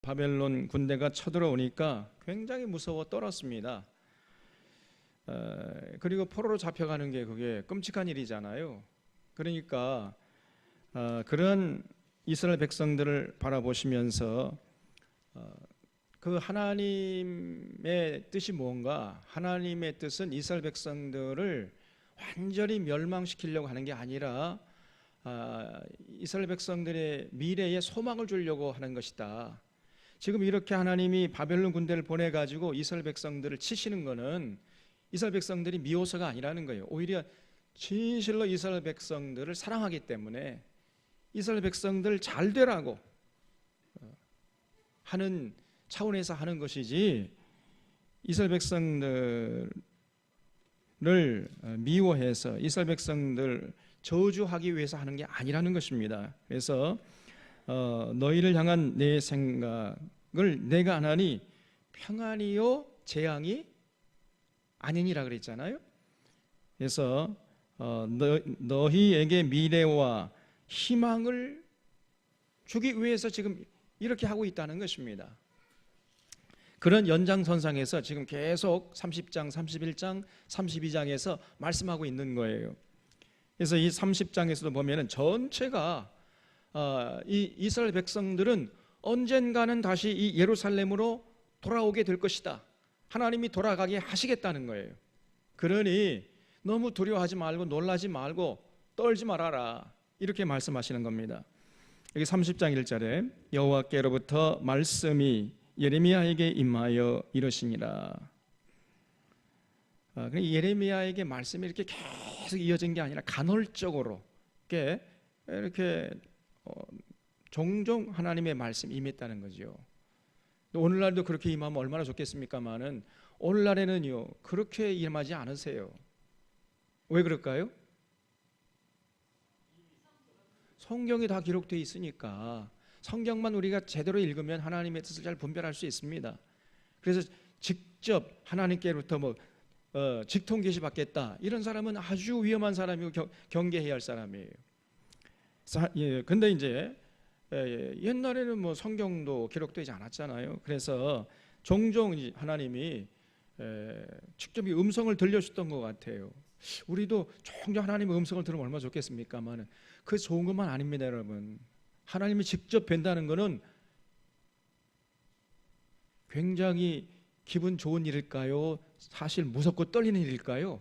바벨론 군대가 쳐들어오니까 굉장히 무서워 떨었습니다. 그리고 포로로 잡혀가는 게 그게 끔찍한 일이잖아요. 그러니까 그런 이스라엘 백성들을 바라보시면서 그 하나님의 뜻이 뭔가, 하나님의 뜻은 이스라엘 백성들을 완전히 멸망시키려고 하는 게 아니라 이스라엘 백성들의 미래에 소망을 주려고 하는 것이다. 지금 이렇게 하나님이 바벨론 군대를 보내가지고 이스라엘 백성들을 치시는 것은 이스라엘 백성들이 미워서가 아니라는 거예요. 오히려 진실로 이스라엘 백성들을 사랑하기 때문에 이스라엘 백성들 잘 되라고 하는 차원에서 하는 것이지, 이스라엘 백성들을 미워해서 이스라엘 백성들 저주하기 위해서 하는 게 아니라는 것입니다. 그래서 너희를 향한 내 생각을 내가 하나니 평안이요 재앙이 아니니라 그랬잖아요. 그래서 너희에게 미래와 희망을 주기 위해서 지금 이렇게 하고 있다는 것입니다. 그런 연장선상에서 지금 계속 30장, 31장, 32장에서 말씀하고 있는 거예요. 그래서 이 30장에서도 보면은 전체가 이 이스라엘 백성들은 언젠가는 다시 이 예루살렘으로 돌아오게 될 것이다. 하나님이 돌아가게 하시겠다는 거예요. 그러니 너무 두려워하지 말고 놀라지 말고 떨지 말아라, 이렇게 말씀하시는 겁니다. 여기 30장 1절에 여호와께로부터 말씀이 예레미야에게 임하여 이르시니라. 예레미야에게 말씀이 이렇게 계속 이어진 게 아니라 간헐적으로 이렇게 종종 하나님의 말씀이 임했다는 거죠. 오늘날도 그렇게 임하면 얼마나 좋겠습니까마는 오늘날에는요 그렇게 임하지 않으세요. 왜 그럴까요? 성경이 다 기록되어 있으니까 성경만 우리가 제대로 읽으면 하나님의 뜻을 잘 분별할 수 있습니다. 그래서 직접 하나님께로부터 직통 계시 받겠다, 이런 사람은 아주 위험한 사람이고 경계해야 할 사람이에요. 근데 이제 옛날에는 성경도 기록되지 않았잖아요. 그래서 종종 하나님이 직접 이 음성을 들려주셨던 것 같아요. 우리도 종종 하나님의 음성을 들으면 얼마나 좋겠습니까만 그 좋은 것만 아닙니다, 여러분. 하나님이 직접 뵌다는 것은 굉장히 기분 좋은 일일까요? 사실 무섭고 떨리는 일일까요?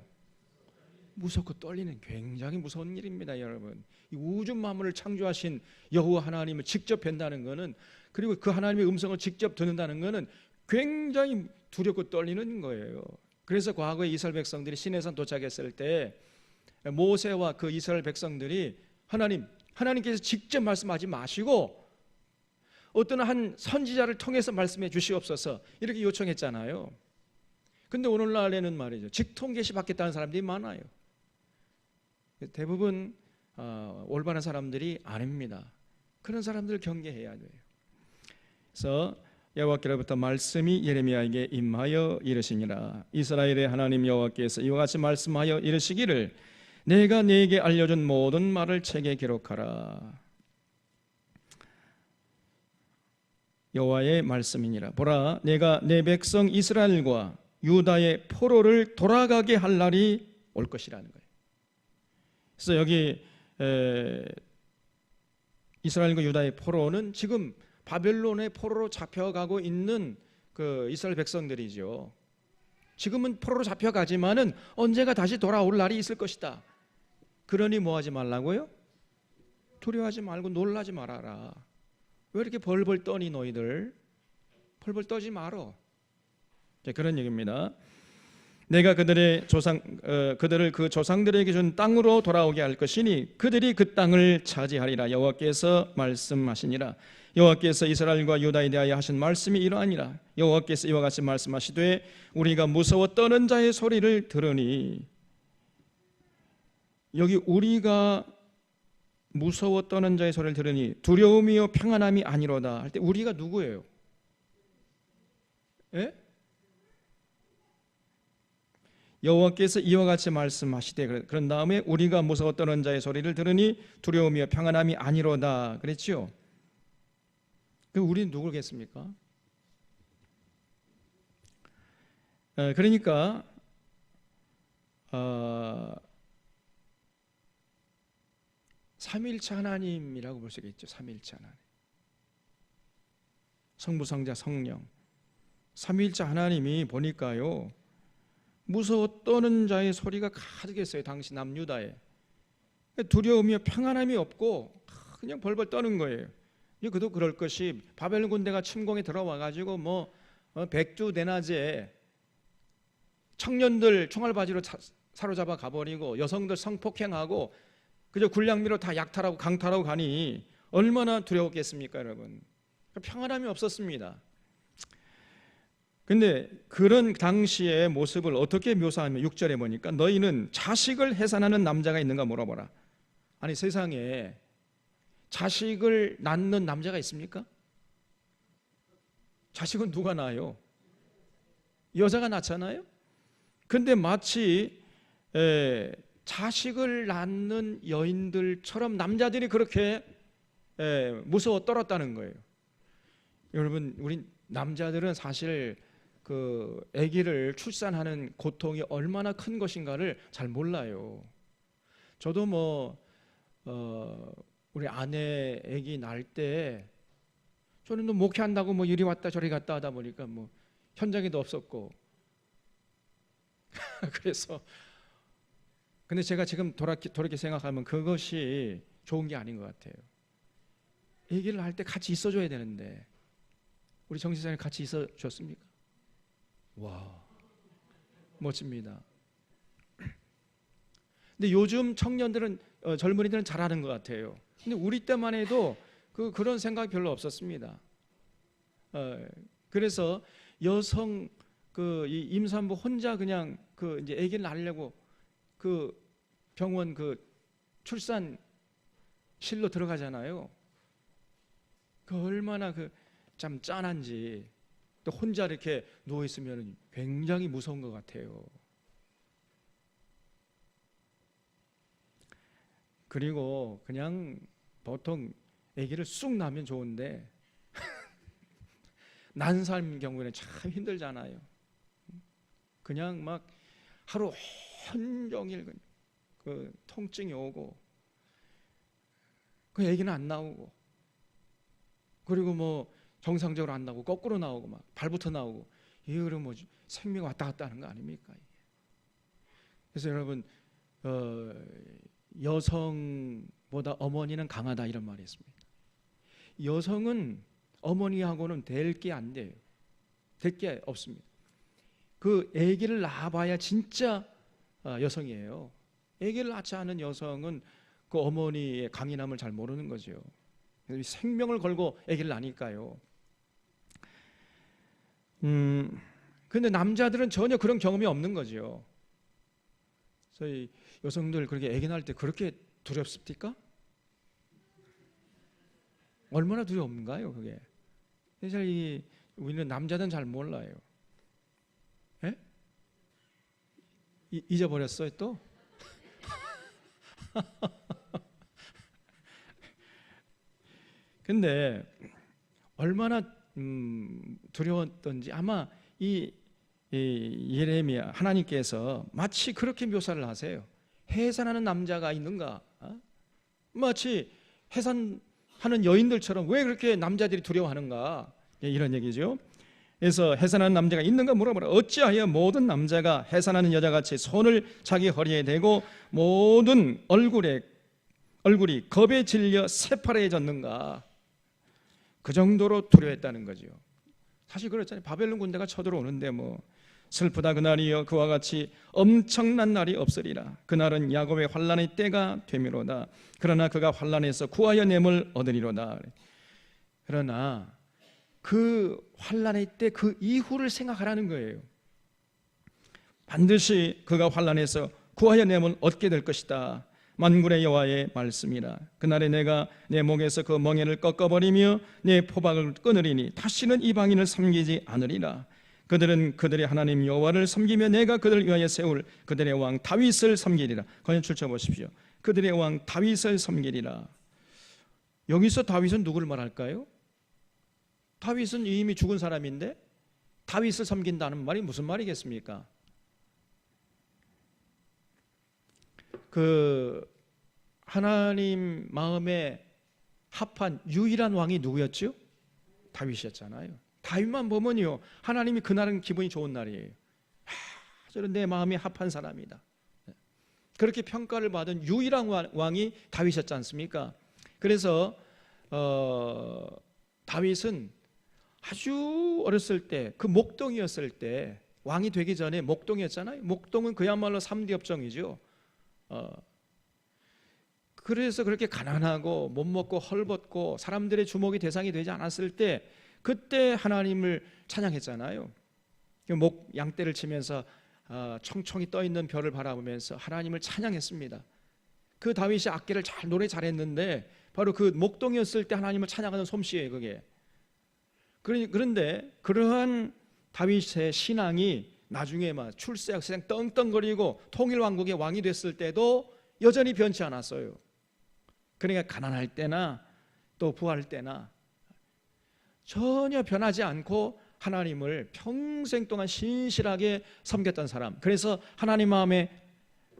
무섭고 떨리는 굉장히 무서운 일입니다, 여러분. 이 우주 만물을 창조하신 여호와 하나님을 직접 뵌다는 것은, 그리고 그 하나님의 음성을 직접 듣는다는 것은 굉장히 두렵고 떨리는 거예요. 그래서 과거에 이스라엘 백성들이 시내산 도착했을 때 모세와 그 이스라엘 백성들이 하나님께서 직접 말씀하지 마시고 어떤 한 선지자를 통해서 말씀해 주시옵소서, 이렇게 요청했잖아요. 근데 오늘날에는 말이죠, 직통 계시 받겠다는 사람들이 많아요. 대부분 올바른 사람들이 아닙니다. 그런 사람들을 경계해야 돼요. 그래서 여호와께로부터 말씀이 예레미야에게 임하여 이르시니라. 이스라엘의 하나님 여호와께서 이와 같이 말씀하여 이르시기를 내가 네게 알려준 모든 말을 책에 기록하라. 여호와의 말씀이니라. 보라, 내가 내 백성 이스라엘과 유다의 포로를 돌아가게 할 날이 올 것이라는 거예요. 그래서 여기 이스라엘과 유다의 포로는 지금 바벨론의 포로로 잡혀가고 있는 그 이스라엘 백성들이죠. 지금은 포로로 잡혀가지만은 언제가 다시 돌아올 날이 있을 것이다. 그러니 뭐하지 말라고요? 두려워하지 말고 놀라지 말아라. 왜 이렇게 벌벌 떠니 너희들? 벌벌 떠지 말어. 그런 얘기입니다. 내가 그들을 그 조상들에게 준 땅으로 돌아오게 할 것이니 그들이 그 땅을 차지하리라. 여호와께서 말씀하시니라. 여호와께서 이스라엘과 유다에 대하여 하신 말씀이 이러하니라. 여호와께서 이와 같이 말씀하시되 우리가 무서워 떠는 자의 소리를 들으니, 여기 우리가 무서워 떠는 자의 소리를 들으니 두려움이요 평안함이 아니로다 할 때 우리가 누구예요? 예? 여호와께서 이와 같이 말씀하시되, 그런 다음에 우리가 무서워 떠는 자의 소리를 들으니 두려움이요 평안함이 아니로다 그랬죠. 우리는 누구겠습니까? 그러니까 삼위일체 하나님이라고 볼 수 있겠죠. 삼위일체 하나님, 성부, 성자, 성령, 삼위일체 하나님이 보니까요, 무서워 떠는 자의 소리가 가득했어요. 당시 남유다에 두려움이며 평안함이 없고 그냥 벌벌 떠는 거예요. 그도 그럴 것이 바벨론 군대가 침공에 들어와 가지고 백두대낮에 청년들 총알바지로 사로잡아 가버리고 여성들 성폭행하고 그저 굴량미로 다 약탈하고 강탈하고 가니 얼마나 두려웠겠습니까, 여러분? 평안함이 없었습니다. 근데 그런 당시의 모습을 어떻게 묘사하면 6절에 보니까 너희는 자식을 해산하는 남자가 있는가 물어보라. 아니, 세상에 자식을 낳는 남자가 있습니까? 자식은 누가 낳아요? 여자가 낳잖아요. 근데 마치 자식을 낳는 여인들처럼 남자들이 그렇게 무서워 떨었다는 거예요. 여러분, 우리 남자들은 사실 그 아기를 출산하는 고통이 얼마나 큰 것인가를 잘 몰라요. 저도 우리 아내 아기 낳을 때 저는 목회한다고 이리 왔다 저리 갔다 하다 보니까 현장에도 없었고 그래서 근데 제가 지금 돌이켜 생각하면 그것이 좋은 게 아닌 것 같아요. 아기를 낳을 때 같이 있어줘야 되는데 우리 정지사님 같이 있어줬습니까? 와, 멋집니다. 근데 요즘 청년들은 젊은이들은 잘하는 것 같아요. 근데 우리 때만 해도 그런 생각이 별로 없었습니다. 그래서 여성 이 임산부 혼자 그냥 이제 아기를 낳으려고 병원 출산실로 들어가잖아요. 얼마나 참 짠한지. 또 혼자 이렇게 누워 있으면 굉장히 무서운 것 같아요. 그리고 그냥 보통 아기를 쑥 낳으면 좋은데 난 사람 경우에는 참 힘들잖아요. 그냥 하루 온종일 통증이 오고 그 아기는 안 나오고 그리고 정상적으로 안 나오고 거꾸로 나오고 발부터 나오고 이게 그러면 생명 왔다 갔다 하는 거 아닙니까? 그래서 여러분 여성보다 어머니는 강하다 이런 말이 있습니다. 여성은 어머니하고는 될 게 안 돼요. 될 게 없습니다. 그 아기를 낳아봐야 진짜 여성이에요. 아기를 낳지 않은 여성은 그 어머니의 강인함을 잘 모르는 거죠. 생명을 걸고 아기를 낳으니까요. 근데 남자들은 전혀 그런 경험이 없는 거죠. 저희 여성들 그렇게 아기 낳을 때 그렇게 두렵습니까? 얼마나 두려운가요, 그게? 사실 우리는 남자들은 잘 몰라요. 예? 잊어버렸어요 또? 근데 얼마나 두려웠던지 아마 이 예레미야 하나님께서 마치 그렇게 묘사를 하세요. 해산하는 남자가 있는가? 마치 해산하는 여인들처럼 왜 그렇게 남자들이 두려워하는가? 이런 얘기죠. 그래서 해산하는 남자가 있는가 물어보라. 어찌하여 모든 남자가 해산하는 여자같이 손을 자기 허리에 대고 모든 얼굴이 겁에 질려 새파래졌는가? 그 정도로 두려워했다는 거죠. 사실 그렇잖아요. 바벨론 군대가 쳐들어오는데 슬프다 그날이여 그와 같이 엄청난 날이 없으리라. 그날은 야곱의 환난의 때가 되미로다. 그러나 그가 환난에서 구하여 냄을 얻으리로다. 그러나 그 환난의 때 그 이후를 생각하라는 거예요. 반드시 그가 환난에서 구하여 냄을 얻게 될 것이다. 만군의 여호와의 말씀이라. 그날에 내가 내 목에서 그 멍에를 꺾어버리며 내 포박을 끊으리니 다시는 이방인을 섬기지 않으리라. 그들은 그들의 하나님 여호와를 섬기며 내가 그들을 위하여 세울 그들의 왕 다윗을 섬기리라. 거기 출처 보십시오. 그들의 왕 다윗을 섬기리라. 여기서 다윗은 누구를 말할까요? 다윗은 이미 죽은 사람인데 다윗을 섬긴다는 말이 무슨 말이겠습니까? 그 하나님 마음에 합한 유일한 왕이 누구였죠? 다윗이었잖아요. 다윗만 보면요, 하나님이 그날은 기분이 좋은 날이에요. 저는 내 마음이 합한 사람이다. 그렇게 평가를 받은 유일한 왕이 다윗이었지 않습니까? 그래서 다윗은 아주 어렸을 때, 그 목동이었을 때, 왕이 되기 전에 목동이었잖아요. 목동은 그야말로 3대 업종이죠. 그래서 그렇게 가난하고 못 먹고 헐벗고 사람들의 주목이 대상이 되지 않았을 때, 그때 하나님을 찬양했잖아요. 양떼를 치면서 청청이 떠 있는 별을 바라보면서 하나님을 찬양했습니다. 그 다윗이 악기를 노래 잘했는데 바로 그 목동이었을 때 하나님을 찬양하는 솜씨예요, 그게. 그런데 그러한 다윗의 신앙이 나중에 막 출세하고 세상 떵떵거리고 통일왕국의 왕이 됐을 때도 여전히 변치 않았어요. 그러니까 가난할 때나 또 부할 때나 전혀 변하지 않고 하나님을 평생 동안 신실하게 섬겼던 사람, 그래서 하나님 마음에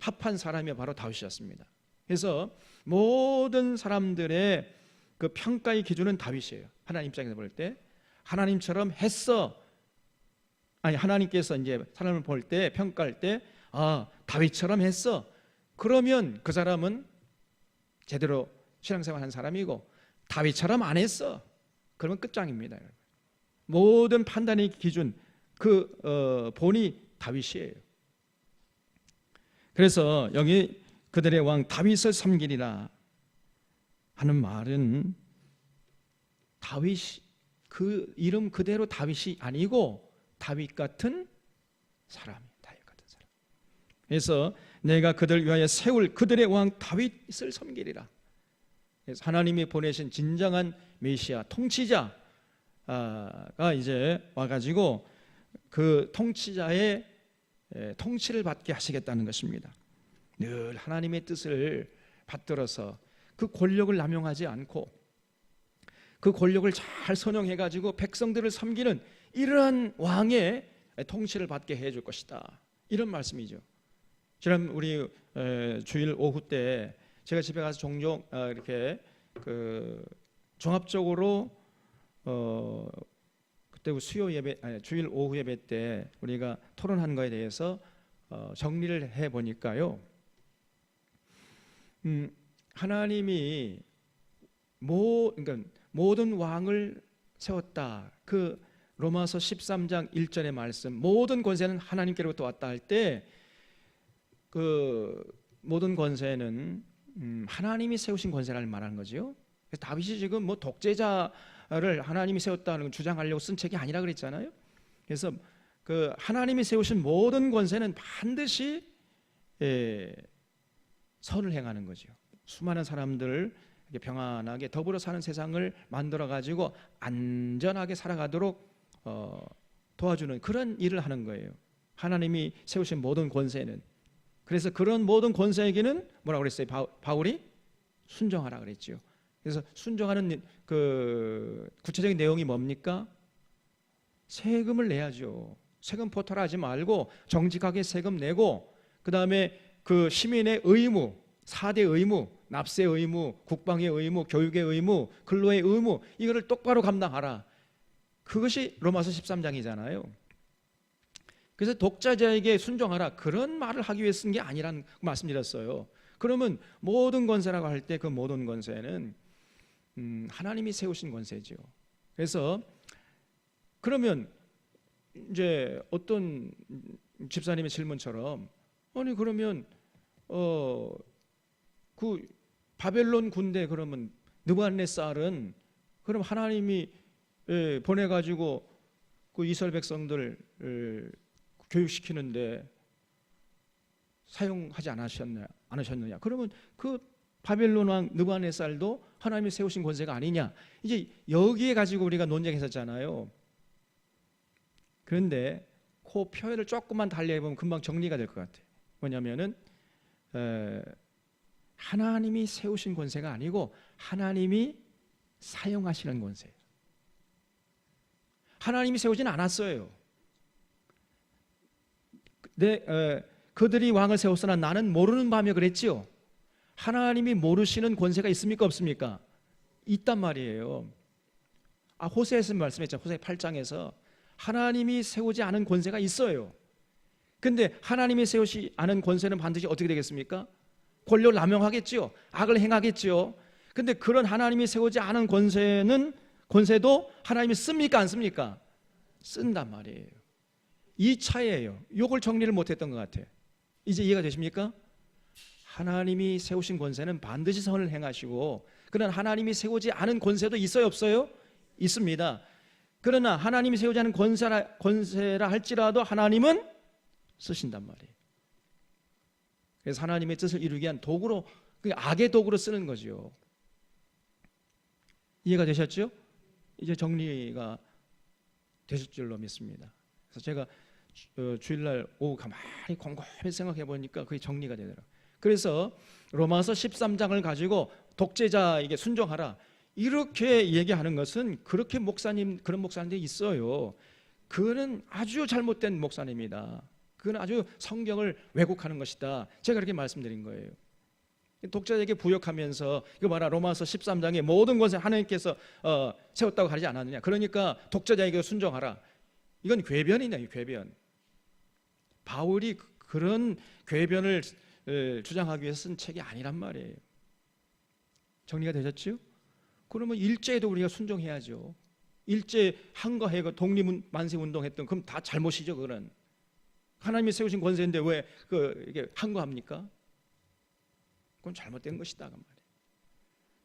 합한 사람이 바로 다윗이었습니다. 그래서 모든 사람들의 그 평가의 기준은 다윗이에요. 하나님 입장에서 볼 때 하나님처럼 했어, 아니 하나님께서 이제 사람을 볼 때 평가할 때 다윗처럼 했어, 그러면 그 사람은 제대로 신앙생활 한 사람이고, 다윗처럼 안 했어, 그러면 끝장입니다. 모든 판단의 기준, 그 본이 다윗이에요. 그래서 여기 그들의 왕 다윗을 섬기리라 하는 말은 다윗이, 그 이름 그대로 다윗이 아니고 다윗 같은 사람이에요. 다윗 같은 사람. 그래서 내가 그들 위하여 세울 그들의 왕 다윗을 섬기리라. 그래서 하나님이 보내신 진정한 메시아 통치자가 이제 와가지고 그 통치자의 통치를 받게 하시겠다는 것입니다. 늘 하나님의 뜻을 받들어서 그 권력을 남용하지 않고 그 권력을 잘 선용해가지고 백성들을 섬기는 이러한 왕의 통치를 받게 해줄 것이다, 이런 말씀이죠. 지난 우리 주일 오후 때 제가 집에 가서 종종 이렇게 그 종합적으로 그때 수요 예배, 주일 오후 예배 때 우리가 토론한 거에 대해서 정리를 해 보니까요, 하나님이 그러니까 모든 왕을 세웠다, 그 로마서 13장 1절의 말씀, 모든 권세는 하나님께로부터 왔다 할 때 그 모든 권세는 하나님이 세우신 권세를 말하는 거죠. 다윗이 지금 뭐 독재자를 하나님이 세웠다는 주장하려고 쓴 책이 아니라 그랬잖아요. 그래서 그 하나님이 세우신 모든 권세는 반드시 선을 행하는 거죠. 수많은 사람들을 평안하게 더불어 사는 세상을 만들어 가지고 안전하게 살아가도록 도와주는 그런 일을 하는 거예요. 하나님이 세우신 모든 권세는. 그래서 그런 모든 권세에게는 뭐라고 그랬어요? 바울이 순종하라 그랬죠. 그래서 순종하는 그 구체적인 내용이 뭡니까? 세금을 내야죠. 세금 포탈하지 말고 정직하게 세금 내고, 그 다음에 그 시민의 의무, 4대 의무, 납세 의무, 국방의 의무, 교육의 의무, 근로의 의무, 이거를 똑바로 감당하라. 그것이 로마서 13장이잖아요. 그래서 독자자에게 순종하라, 그런 말을 하기 위해 쓴 게 아니라는 말씀드렸어요. 그러면 모든 권세라고 할 때 그 모든 권세는 하나님이 세우신 권세죠. 그래서 그러면 이제 어떤 집사님의 질문처럼, 아니 그러면 그 바벨론 군대, 그러면 느부갓네살은 그럼 하나님이 보내가지고 그 이스라엘 백성들 교육시키는데 사용하지 않으셨느냐? 그러면 그 바벨론 왕 느부갓네살도 하나님이 세우신 권세가 아니냐? 이제 여기에 가지고 우리가 논쟁했었잖아요. 그런데 그 표현을 조금만 달리 해보면 금방 정리가 될 것 같아요. 뭐냐면은 하나님이 세우신 권세가 아니고 하나님이 사용하시는 권세예요. 하나님이 세우진 않았어요. 그들이 왕을 세웠으나 나는 모르는 바며 그랬지요. 하나님이 모르시는 권세가 있습니까 없습니까? 있단 말이에요. 호세에서 말씀했죠. 호세 8장에서 하나님이 세우지 않은 권세가 있어요. 근데 하나님이 세우지 않은 권세는 반드시 어떻게 되겠습니까? 권력을 남용하겠지요. 악을 행하겠지요. 근데 그런 하나님이 세우지 않은 권세도 하나님이 씁니까 안 씁니까? 쓴단 말이에요. 이 차이예요. 이걸 정리를 못했던 것 같아요. 이제 이해가 되십니까? 하나님이 세우신 권세는 반드시 선을 행하시고, 그러나 하나님이 세우지 않은 권세도 있어요 없어요? 있습니다. 그러나 하나님이 세우지 않은 권세라 할지라도 하나님은 쓰신단 말이에요. 그래서 하나님의 뜻을 이루기 위한 도구로, 악의 도구로 쓰는 거죠. 이해가 되셨죠? 이제 정리가 되실 줄로 믿습니다. 그래서 제가 주일날 오후 가만히 곰곰이 생각해 보니까 그게 정리가 되더라고요. 그래서 로마서 13장을 가지고 독재자에게 순종하라 이렇게 얘기하는 것은, 그렇게 그런 목사님들이 있어요. 그거는 아주 잘못된 목사님이다. 그건 아주 성경을 왜곡하는 것이다. 제가 그렇게 말씀드린 거예요. 독자에게 부역하면서 이거 봐라, 로마서 13장에 모든 것을 하나님께서 세웠다고 하지 않았느냐, 그러니까 독자에게 순종하라. 이건 궤변이냐, 궤변. 바울이 그런 궤변을 주장하기 위해서 쓴 책이 아니란 말이에요. 정리가 되셨죠? 그러면 일제에도 우리가 순종해야죠. 일제 항거해고 독립만세운동했던, 그럼 다 잘못이죠. 그건 하나님이 세우신 권세인데 왜 이게 항거합니까? 그건 잘못된 것이다 그 말이에요.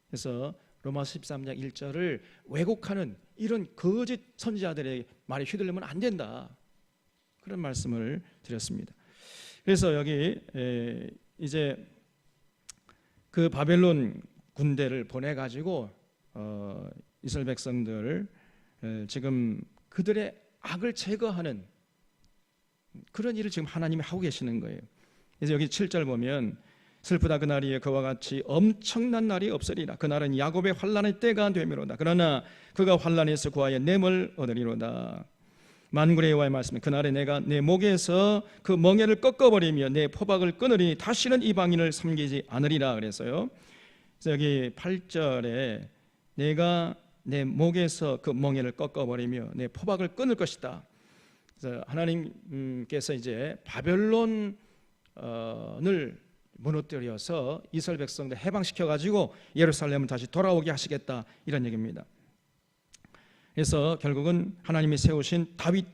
그래서 로마서 13장 1절을 왜곡하는 이런 거짓 선지자들의 말에 휘둘리면 안 된다, 그런 말씀을 드렸습니다. 그래서 여기 이제 그 바벨론 군대를 보내가지고 이스라엘 백성들 지금 그들의 악을 제거하는 그런 일을 지금 하나님이 하고 계시는 거예요. 그래서 여기 7절 보면 슬프다 그날이 그와 같이 엄청난 날이 없으리라. 그날은 야곱의 환난의 때가 되미로다. 그러나 그가 환난에서 구하여 냄을 얻으리로다. 만군의 여호와의 말씀, 그날에 내가 내 목에서 그 멍에를 꺾어버리며 내 포박을 끊으리니 다시는 이방인을 섬기지 않으리라 그래서요. 그래서 여기 8절에 내가 내 목에서 그 멍에를 꺾어버리며 내 포박을 끊을 것이다. 그래서 하나님께서 이제 바벨론을 무너뜨려서 이스라엘 백성들 해방시켜 가지고 예루살렘을 다시 돌아오게 하시겠다, 이런 얘기입니다. 그래서 결국은 하나님이 세우신 다윗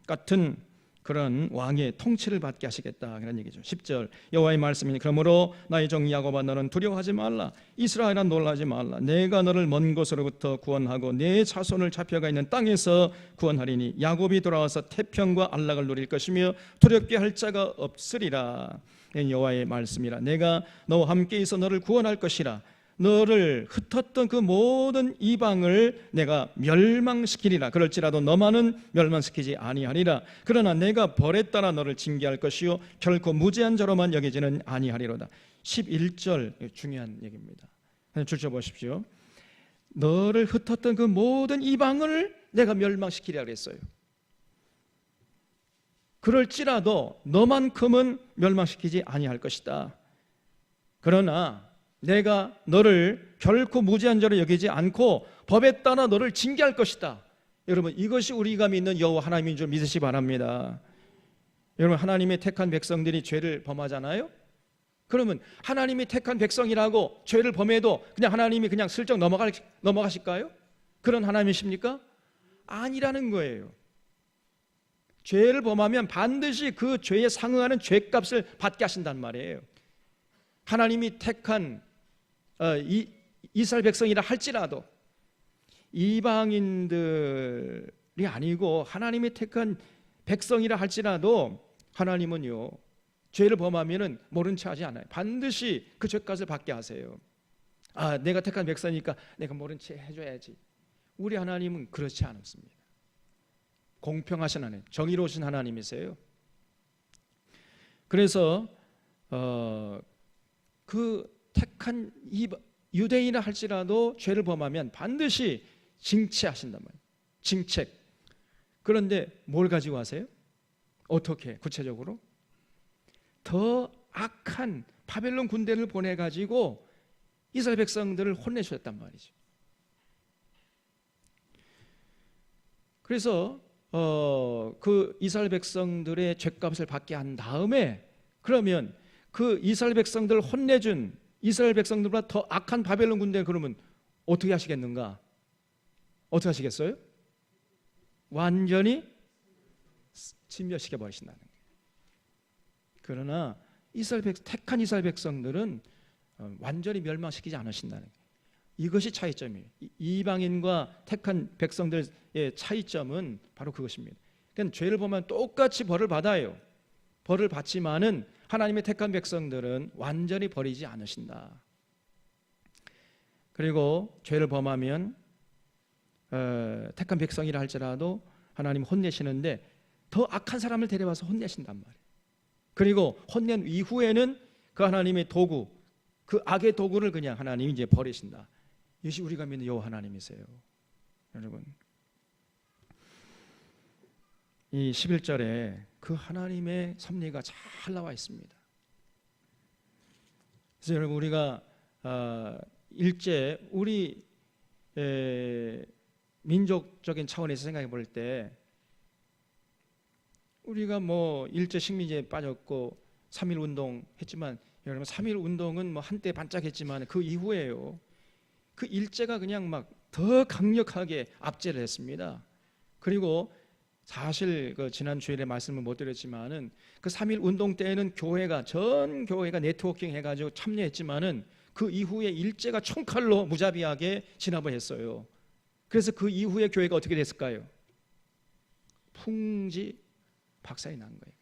같은 그런 왕의 통치를 받게 하시겠다, 그런 얘기죠. 10절 여호와의 말씀이니 그러므로 나의 종 야곱아 너는 두려워하지 말라. 이스라엘아 놀라지 말라. 내가 너를 먼 곳으로부터 구원하고 내 자손을 잡혀가 있는 땅에서 구원하리니 야곱이 돌아와서 태평과 안락을 누릴 것이며 두렵게 할 자가 없으리라. 여호와의 말씀이라. 내가 너와 함께 있어 너를 구원할 것이라. 너를 흩었던 그 모든 이방을 내가 멸망시키리라. 그럴지라도 너만은 멸망시키지 아니하리라. 그러나 내가 벌에 따라 너를 징계할 것이요 결코 무죄한 자로만 여기지는 아니하리로다. 11절 중요한 얘기입니다. 줄쳐 보십시오. 너를 흩었던 그 모든 이방을 내가 멸망시키리라 그랬어요. 그럴지라도 너만큼은 멸망시키지 아니할 것이다. 그러나 내가 너를 결코 무죄한 자로 여기지 않고 법에 따라 너를 징계할 것이다. 여러분, 이것이 우리가 믿는 여호와 하나님인 줄 믿으시기 바랍니다. 여러분, 하나님의 택한 백성들이 죄를 범하잖아요. 그러면 하나님이 택한 백성이라고 죄를 범해도 그냥 하나님이 그냥 슬쩍 넘어가실까요? 그런 하나님이십니까? 아니라는 거예요. 죄를 범하면 반드시 그 죄에 상응하는 죄값을 받게 하신단 말이에요. 하나님이 택한 이스라엘 백성이라 할지라도 이방인들이 아니고 하나님이 택한 백성이라 할지라도 하나님은요, 죄를 범하면은 모른 체 하지 않아요. 반드시 그 죄값을 받게 하세요. 내가 택한 백성이니까 내가 모른 체 해줘야지. 우리 하나님은 그렇지 않습니다. 공평하신 하나님, 정의로우신 하나님이세요. 그래서 그 택한 유대인이라 할지라도 죄를 범하면 반드시 징체하신단 말이에요. 징책. 그런데 뭘 가지고 하세요? 어떻게 구체적으로? 더 악한 바벨론 군대를 보내가지고 이스라엘 백성들을 혼내주셨단 말이죠. 그래서 그 이스라엘 백성들의 죗값을 받게 한 다음에 그러면 그 이스라엘 백성들을 혼내준 이스라엘 백성들보다 더 악한 바벨론 군대 그러면 어떻게 하시겠는가? 어떻게 하시겠어요? 완전히 진멸시켜 버리신다는 거예요. 그러나 택한 이스라엘 백성들은 완전히 멸망시키지 않으신다는 거예요. 이것이 차이점이에요. 이방인과 택한 백성들의 차이점은 바로 그것입니다. 그러니까 죄를 보면 똑같이 벌을 받아요. 벌을 받지만은 하나님의 택한 백성들은 완전히 버리지 않으신다. 그리고 죄를 범하면 택한 백성이라 할지라도 하나님 혼내시는데 더 악한 사람을 데려와서 혼내신단 말이에요. 그리고 혼낸 이후에는 그 하나님의 도구, 그 악의 도구를 그냥 하나님이 이제 버리신다. 이것이 우리가 믿는 여호와 하나님이세요. 여러분, 이 11절에 그 하나님의 섭리가 잘 나와 있습니다. 그래서 여러분, 우리가 일제 우리 민족적인 차원에서 생각해 볼 때 우리가 뭐 일제 식민지에 빠졌고 3.1 운동 했지만 여러분 3.1 운동은 뭐 한때 반짝했지만 그 이후에요. 그 일제가 그냥 막 더 강력하게 압제를 했습니다. 그리고 사실 그 지난 주일에 말씀을 못 드렸지만은 그 3.1 운동 때에는 전 교회가 네트워킹 해가지고 참여했지만은 그 이후에 일제가 총칼로 무자비하게 진압을 했어요. 그래서 그 이후에 교회가 어떻게 됐을까요? 풍지 박살이 난 거예요.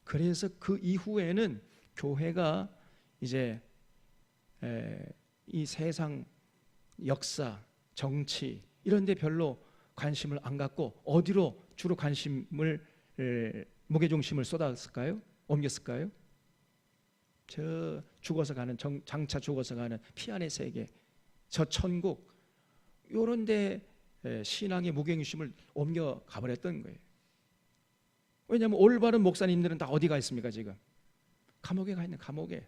그래서 그 이후에는 교회가 이제 이 세상 역사, 정치 이런 데 별로 관심을 안 갖고 어디로 주로 관심을 무게중심을 쏟았을까요? 옮겼을까요? 저 죽어서 가는 장차 죽어서 가는 피안의 세계, 저 천국 이런 데 신앙의 무게중심을 옮겨가 버렸던 거예요. 왜냐하면 올바른 목사님들은 다 어디 가 있습니까? 지금 감옥에 가 있는 감옥에.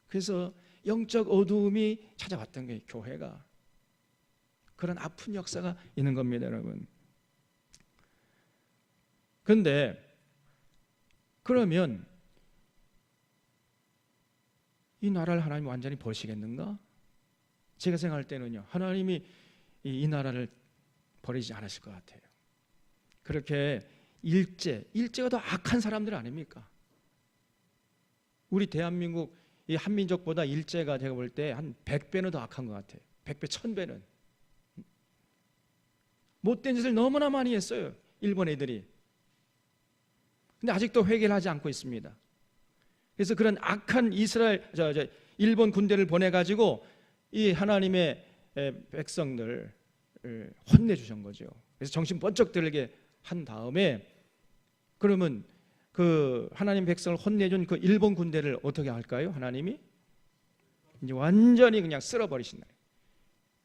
그래서 영적 어두움이 찾아왔던 거예요. 교회가. 그런 아픈 역사가 있는 겁니다, 여러분. 그런데 그러면 이 나라를 하나님이 완전히 버리시겠는가? 제가 생각할 때는요, 하나님이 이 나라를 버리지 않으실 것 같아요. 그렇게 일제가 더 악한 사람들 아닙니까? 우리 대한민국 이 한민족보다 일제가 제가 볼 때 한 100배는 더 악한 것 같아요. 100배, 1000배는. 못된 짓을 너무나 많이 했어요, 일본 애들이. 근데 아직도 회개를 하지 않고 있습니다. 그래서 그런 악한 일본 군대를 보내가지고 이 하나님의 백성들을 혼내주신 거죠. 그래서 정신 번쩍 들게 한 다음에 그러면 그 하나님 백성을 혼내준 그 일본 군대를 어떻게 할까요? 하나님이 이제 완전히 그냥 쓸어버리신다.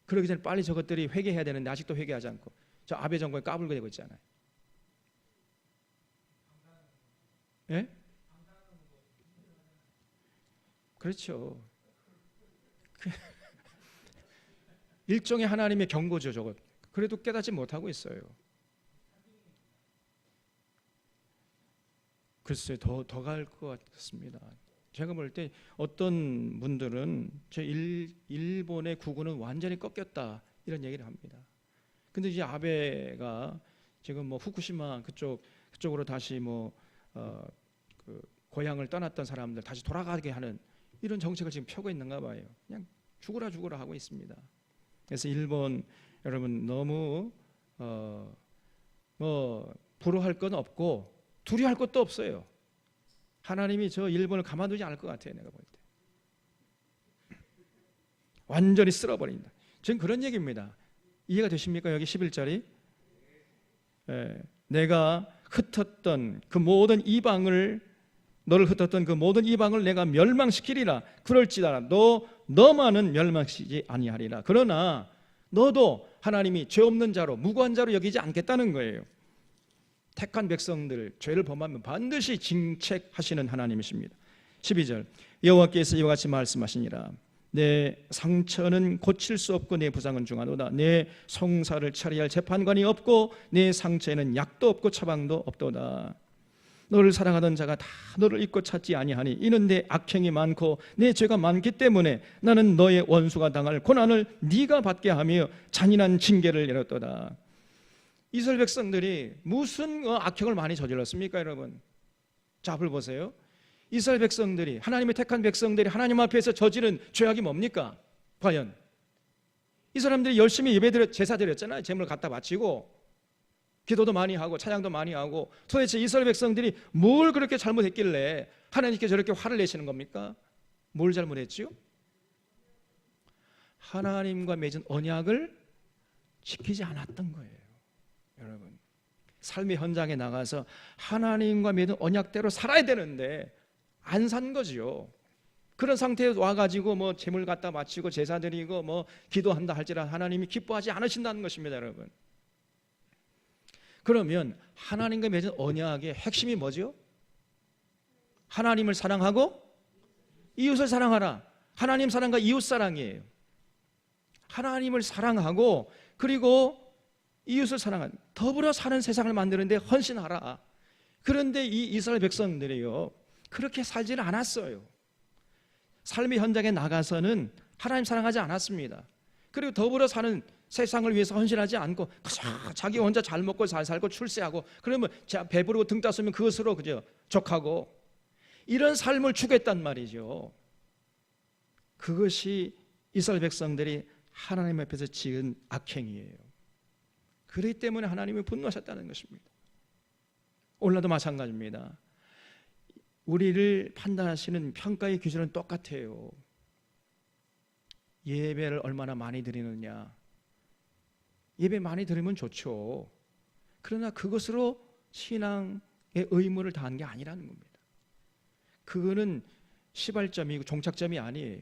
그러기 전에 빨리 저것들이 회개해야 되는데 아직도 회개하지 않고 저 아베 정권이 까불게 되고 있잖아요. 예? 그렇죠. 일종의 하나님의 경고죠, 저것. 그래도 깨닫지 못하고 있어요. 글쎄 더 갈 것 같습니다. 제가 볼 때 어떤 분들은 일본의 국군은 완전히 꺾였다 이런 얘기를 합니다. 근데 이제 아베가 지금 뭐 후쿠시마 그쪽으로 다시 그 고향을 떠났던 사람들 다시 돌아가게 하는 이런 정책을 지금 펴고 있는가 봐요. 그냥 죽으라 하고 있습니다. 그래서 일본 여러분 너무 부러워할 건 없고 두려워할 것도 없어요. 하나님이 저 일본을 가만두지 않을 것 같아요. 내가 볼 때 완전히 쓸어버린다. 지금 그런 얘기입니다. 이해가 되십니까? 여기 11절이 내가 흩었던 그 모든 이방을 너를 흩었던 그 모든 이방을 내가 멸망시키리라. 그럴지라도 너만은 멸망시키지 아니하리라. 그러나 너도 하나님이 죄 없는 자로 무고한 자로 여기지 않겠다는 거예요. 택한 백성들 죄를 범하면 반드시 징책하시는 하나님이십니다. 12절 여호와께서 이와 같이 말씀하시니라. 내 상처는 고칠 수 없고 내 부상은 중하도다. 내 송사를 처리할 재판관이 없고 내 상처에는 약도 없고 처방도 없도다. 너를 사랑하던 자가 다 너를 잊고 찾지 아니하니 이는 내 악행이 많고 내 죄가 많기 때문에 나는 너의 원수가 당할 고난을 네가 받게 하며 잔인한 징계를 내렸도다. 이스라엘 백성들이 무슨 악행을 많이 저질렀습니까, 여러분? 자, 앞을 보세요. 이스라엘 백성들이, 하나님의 택한 백성들이 하나님 앞에서 저지른 죄악이 뭡니까? 과연 이 사람들이 열심히 예배드려 제사 드렸잖아요. 제물을 갖다 바치고 기도도 많이 하고 찬양도 많이 하고. 도대체 이스라엘 백성들이 뭘 그렇게 잘못했길래 하나님께 저렇게 화를 내시는 겁니까? 뭘 잘못했지요? 하나님과 맺은 언약을 지키지 않았던 거예요. 여러분, 삶의 현장에 나가서 하나님과 맺은 언약대로 살아야 되는데 안 산 거지요. 그런 상태에 와가지고 뭐 제물 갖다 바치고 제사 드리고 뭐 기도한다 할지라도 하나님이 기뻐하지 않으신다는 것입니다, 여러분. 그러면 하나님과 맺은 언약의 핵심이 뭐죠? 하나님을 사랑하고 이웃을 사랑하라. 하나님 사랑과 이웃 사랑이에요. 하나님을 사랑하고 그리고 이웃을 사랑하는, 더불어 사는 세상을 만드는데 헌신하라. 그런데 이 이스라엘 백성들이요, 그렇게 살지는 않았어요. 삶의 현장에 나가서는 하나님 사랑하지 않았습니다. 그리고 더불어 사는 세상을 위해서 헌신하지 않고 자기 혼자 잘 먹고 잘 살고 출세하고, 그러면 배부르고 등 따스면 그것으로 그저 족하고, 이런 삶을 추구했단 말이죠. 그것이 이스라엘 백성들이 하나님 앞에서 지은 악행이에요. 그렇기 때문에 하나님이 분노하셨다는 것입니다. 오늘도 마찬가지입니다. 우리를 판단하시는 평가의 기준은 똑같아요. 예배를 얼마나 많이 드리느냐. 예배 많이 드리면 좋죠. 그러나 그것으로 신앙의 의무를 다한 게 아니라는 겁니다. 그거는 시발점이고 종착점이 아니에요.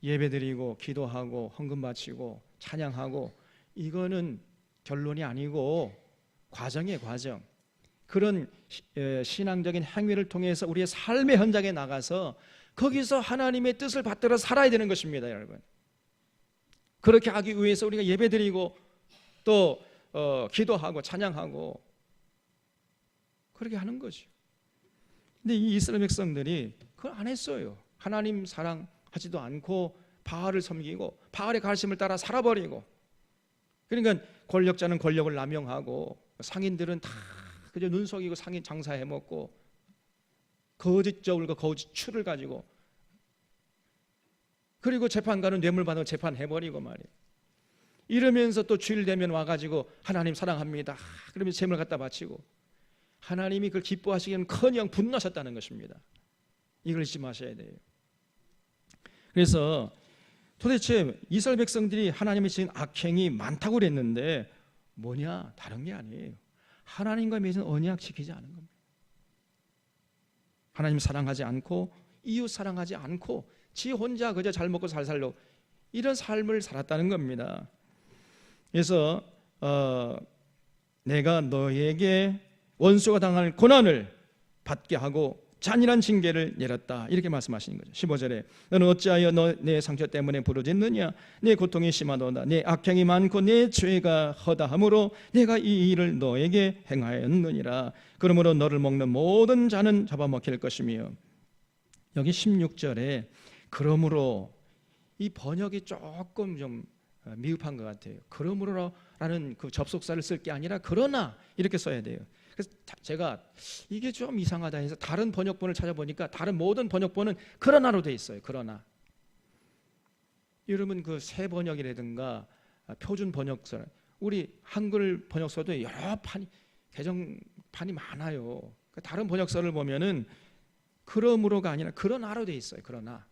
예배 드리고 기도하고 헌금 바치고 찬양하고, 이거는 결론이 아니고 과정이에요, 과정. 그런 신앙적인 행위를 통해서 우리의 삶의 현장에 나가서 거기서 하나님의 뜻을 받들어 살아야 되는 것입니다, 여러분. 그렇게 하기 위해서 우리가 예배드리고 또 기도하고 찬양하고 그렇게 하는 거죠. 근데 이 이스라엘 백성들이 그걸 안 했어요. 하나님 사랑하지도 않고 바알을 섬기고 바알의 가르침을 따라 살아버리고, 그러니까 권력자는 권력을 남용하고 상인들은 다 그저 눈 속이고 상인 장사해 먹고 거짓 저울과 거짓 추를 가지고, 그리고 재판관은 뇌물 받아 재판해버리고 말이에요. 이러면서 또 주일 되면 와가지고 하나님 사랑합니다, 그러면 재물 갖다 바치고, 하나님이 그걸 기뻐하시기는커녕 분노하셨다는 것입니다. 이걸 잊지 마셔야 돼요. 그래서 도대체 이스라엘 백성들이 하나님이 지은 악행이 많다고 그랬는데 뭐냐? 다른 게 아니에요. 하나님과 맺은 언약 지키지 않은 겁니다. 하나님 사랑하지 않고 이웃 사랑하지 않고 지 혼자 그저 잘 먹고 잘 살려고 이런 삶을 살았다는 겁니다. 그래서 내가 너에게 원수가 당할 고난을 받게 하고 잔인한 징계를 내렸다, 이렇게 말씀하시는 거죠. 15절에 너는 어찌하여 내 상처 때문에 부르짖느냐? 내 고통이 심하도다. 내 악행이 많고 내 죄가 허다함으로 내가 이 일을 너에게 행하였느니라. 그러므로 너를 먹는 모든 자는 잡아먹힐 것이며. 여기 16절에 그러므로, 이 번역이 조금 좀 미흡한 것 같아요. 그러므로라는 그 접속사를 쓸 게 아니라 그러나 이렇게 써야 돼요. 그래서 제가 이게 좀 이상하다 해서 다른 번역본을 찾아보니까 다른 모든 번역본은 그러나로 돼 있어요. 그러나. 여러분 그 새 번역이라든가 표준 번역서, 우리 한글 번역서도 여러 개정판이 많아요. 다른 번역서를 보면은 그러므로가 아니라 그러나로 돼 있어요. 그러나.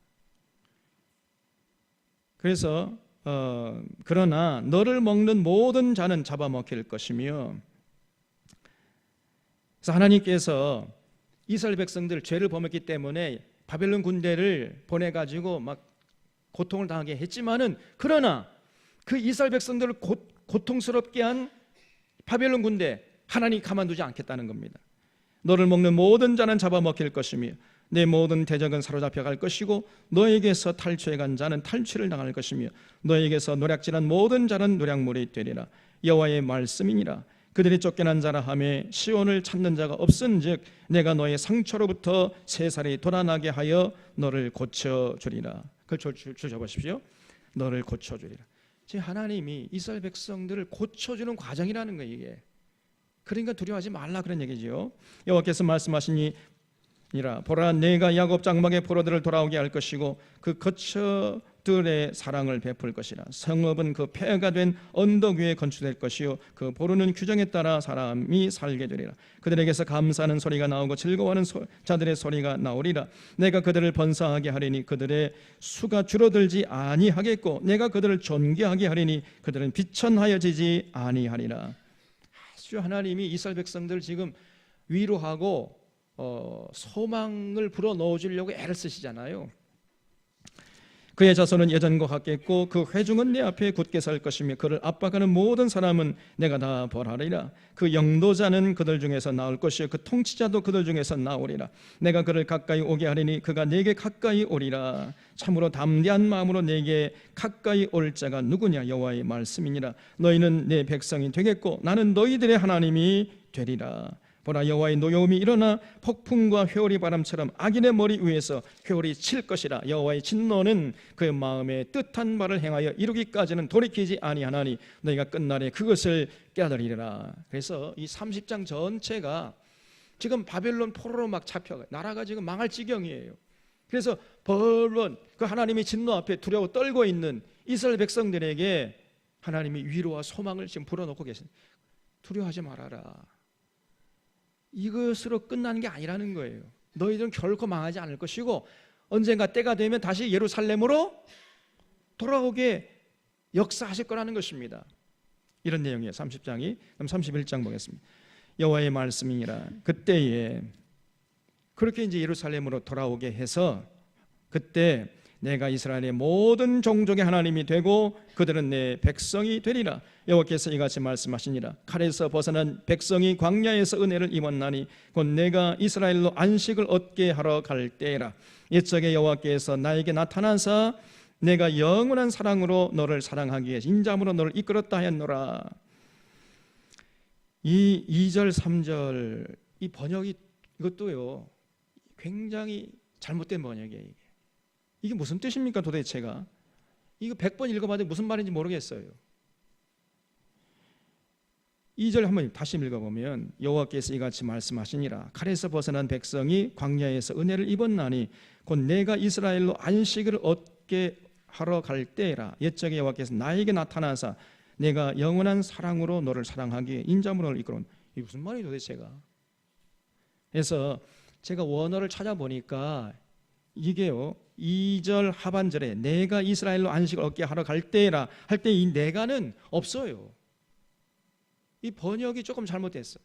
그래서 그러나 너를 먹는 모든 자는 잡아먹힐 것이며. 그래서 하나님께서 이스라엘 백성들 죄를 범했기 때문에 바벨론 군대를 보내가지고 막 고통을 당하게 했지만은, 그러나 그 이스라엘 백성들을 고통스럽게 한 바벨론 군대 하나님이 가만두지 않겠다는 겁니다. 너를 먹는 모든 자는 잡아먹힐 것이며 내 모든 대적은 사로잡혀 갈 것이고 너에게서 탈취해 간 자는 탈취를 당할 것이며 너에게서 노략질한 모든 자는 노략물이 되리라. 여호와의 말씀이니라. 그들이 쫓겨난 자라 하매 시온을 찾는 자가 없은즉 내가 너의 상처로부터 새살이 돋아나게 하여 너를 고쳐주리라. 그걸 주셔보십시오. 너를 고쳐주리라. 지금 하나님이 이스라엘 백성들을 고쳐주는 과정이라는 거예요. 이게 그러니까 두려워하지 말라 그런 얘기죠. 여호와께서 말씀하시니라. 보라, 내가 야곱 장막의 포로들을 돌아오게 할 것이고 그 거처들의 사랑을 베풀 것이라. 성읍은 그 폐허가 된 언덕 위에 건축될 것이요 그 보르는 규정에 따라 사람이 살게 되리라. 그들에게서 감사하는 소리가 나오고 즐거워하는 자들의 소리가 나오리라. 내가 그들을 번성하게 하리니 그들의 수가 줄어들지 아니하겠고 내가 그들을 존귀하게 하리니 그들은 비천하여지지 아니하리라. 아주 하나님이 이스라엘 백성들 지금 위로하고 소망을 불어넣어 주려고 애를 쓰시잖아요. 그의 자손은 예전과 같겠고 그 회중은 내 앞에 굳게 설 것이며 그를 압박하는 모든 사람은 내가 다 벌하리라. 그 영도자는 그들 중에서 나올 것이요 그 통치자도 그들 중에서 나오리라. 내가 그를 가까이 오게 하리니 그가 내게 가까이 오리라. 참으로 담대한 마음으로 내게 가까이 올 자가 누구냐. 여호와의 말씀이니라. 너희는 내 백성이 되겠고 나는 너희들의 하나님이 되리라. 보라, 여호와의 노여움이 일어나 폭풍과 회오리 바람처럼 악인의 머리 위에서 회오리 칠 것이라. 여호와의 진노는 그의 마음에 뜻한 말을 행하여 이루기까지는 돌이키지 아니하나니 너희가 끝날에 그것을 깨달으리라. 그래서 이 30장 전체가 지금 바벨론 포로로 막 잡혀가 나라가 지금 망할 지경이에요. 그래서 벌원 그 하나님의 진노 앞에 두려워 떨고 있는 이스라엘 백성들에게 하나님이 위로와 소망을 지금 불어넣고 계십니다. 두려워하지 말아라. 이것으로 끝나는 게 아니라는 거예요. 너희들은 결코 망하지 않을 것이고 언젠가 때가 되면 다시 예루살렘으로 돌아오게 역사하실 거라는 것입니다. 이런 내용이에요. 30장이. 그럼 31장 보겠습니다. 여호와의 말씀이니라. 그때에 그렇게 이제 예루살렘으로 돌아오게 해서 그때 내가 이스라엘의 모든 종족의 하나님이 되고 그들은 내 백성이 되리라. 여호와께서 이같이 말씀하시니라. 칼에서 벗어난 백성이 광야에서 은혜를 입었나니 곧 내가 이스라엘로 안식을 얻게 하러 갈 때라. 옛적에 여호와께서 나에게 나타나사 내가 영원한 사랑으로 너를 사랑하기 위해 인자함으로 너를 이끌었다 하였노라. 이 2절 3절 이 번역이 이것도요 굉장히 잘못된 번역이에요. 이게 무슨 뜻입니까 도대체가? 이거 100번 읽어봐도 무슨 말인지 모르겠어요. 2절 한번 다시 읽어보면 여호와께서 이같이 말씀하시니라. 칼에서 벗어난 백성이 광야에서 은혜를 입었나니 곧 내가 이스라엘로 안식을 얻게 하러 갈 때라. 옛적에 여호와께서 나에게 나타나사 내가 영원한 사랑으로 너를 사랑하기에 인자함으로 너를 이끌어. 이게 무슨 말이에요 도대체가? 그래서 제가 원어를 찾아보니까 이게요 2절 하반절에 내가 이스라엘로 안식을 얻게 하러 갈 때라 할 때 이 내가는 없어요. 이 번역이 조금 잘못됐어요.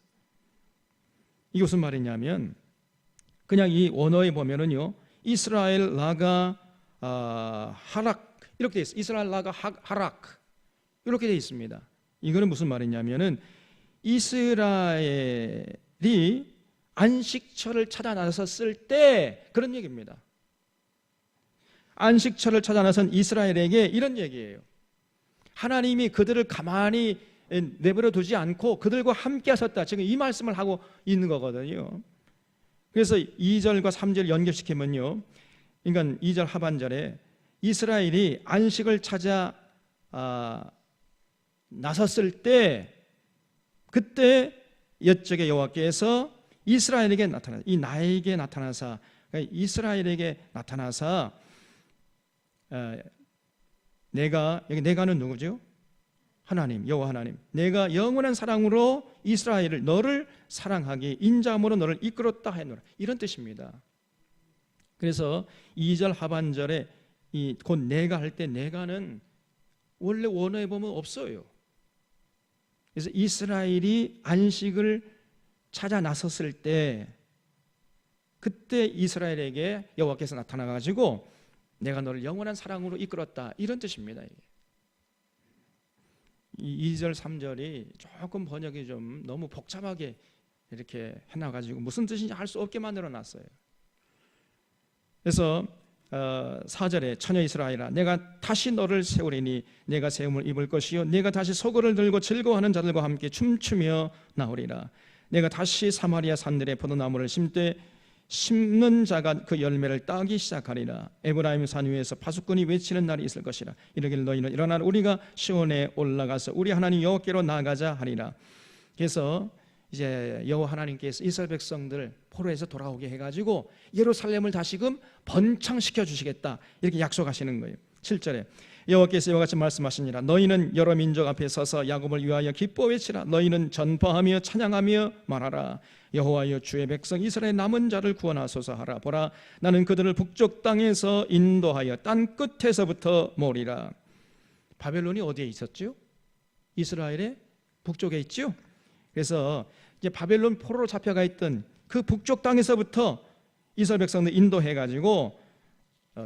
이게 무슨 말이냐면 그냥 이 원어에 보면은요 이스라엘 나가 하락 이렇게 돼 있어요. 이스라엘 나가 하락 이렇게 돼 있습니다. 이거는 무슨 말이냐면은 이스라엘이 안식처를 찾아 나섰을 때 그런 얘기입니다. 안식처를 찾아 나선 이스라엘에게 이런 얘기예요. 하나님이 그들을 가만히 내버려 두지 않고 그들과 함께 하셨다. 지금 이 말씀을 하고 있는 거거든요. 그래서 2절과 3절 연결시키면요 그러니까 2절 하반절에 이스라엘이 안식을 찾아 나섰을 때 그때 옛적의 여호와께서 이스라엘에게 나타나 이 나에게 나타나사 그러니까 이스라엘에게 나타나사 내가 여기 내가는 누구죠? 하나님 여호와 하나님 내가 영원한 사랑으로 이스라엘을 너를 사랑하기 인자함으로 너를 이끌었다 하였노라 이런 뜻입니다. 그래서 2절 하반절에 이 곧 내가 할 때 내가는 원래 원어에 보면 없어요. 그래서 이스라엘이 안식을 찾아 나섰을 때 그때 이스라엘에게 여호와께서 나타나 가지고 내가 너를 영원한 사랑으로 이끌었다 이런 뜻입니다. 이게. 이 2절 3절이 조금 번역이 좀 너무 복잡하게 이렇게 해놔가지고 무슨 뜻인지 알 수 없게 만들어놨어요. 그래서 4절에 처녀 이스라엘아 내가 다시 너를 세우리니 내가 세움을 입을 것이요 내가 다시 소고를 들고 즐거워하는 자들과 함께 춤추며 나오리라. 내가 다시 사마리아 산들의 포도나무를 심되 심는 자가 그 열매를 따기 시작하리라. 에브라임 산 위에서 파수꾼이 외치는 날이 있을 것이라. 이르기를 너희는 일어나 우리가 시온에 올라가서 우리 하나님 여호와께로 나가자 하리라. 그래서 이제 여호와 하나님께서 이스라엘 백성들 포로에서 돌아오게 해가지고 예루살렘을 다시금 번창시켜 주시겠다 이렇게 약속하시는 거예요. 7절에 여호와께서 이와 같이 말씀하시니라. 너희는 여러 민족 앞에 서서 야곱을 위하여 기뻐 외치라. 너희는 전파하며 찬양하며 말하라. 여호와여 주의 백성 이스라엘 남은 자를 구원하소서 하라. 보라 나는 그들을 북쪽 땅에서 인도하여 땅 끝에서부터 모으리라. 바벨론이 어디에 있었죠? 이스라엘의 북쪽에 있죠. 그래서 이제 바벨론 포로로 잡혀가 있던 그 북쪽 땅에서부터 이스라엘 백성들 인도해가지고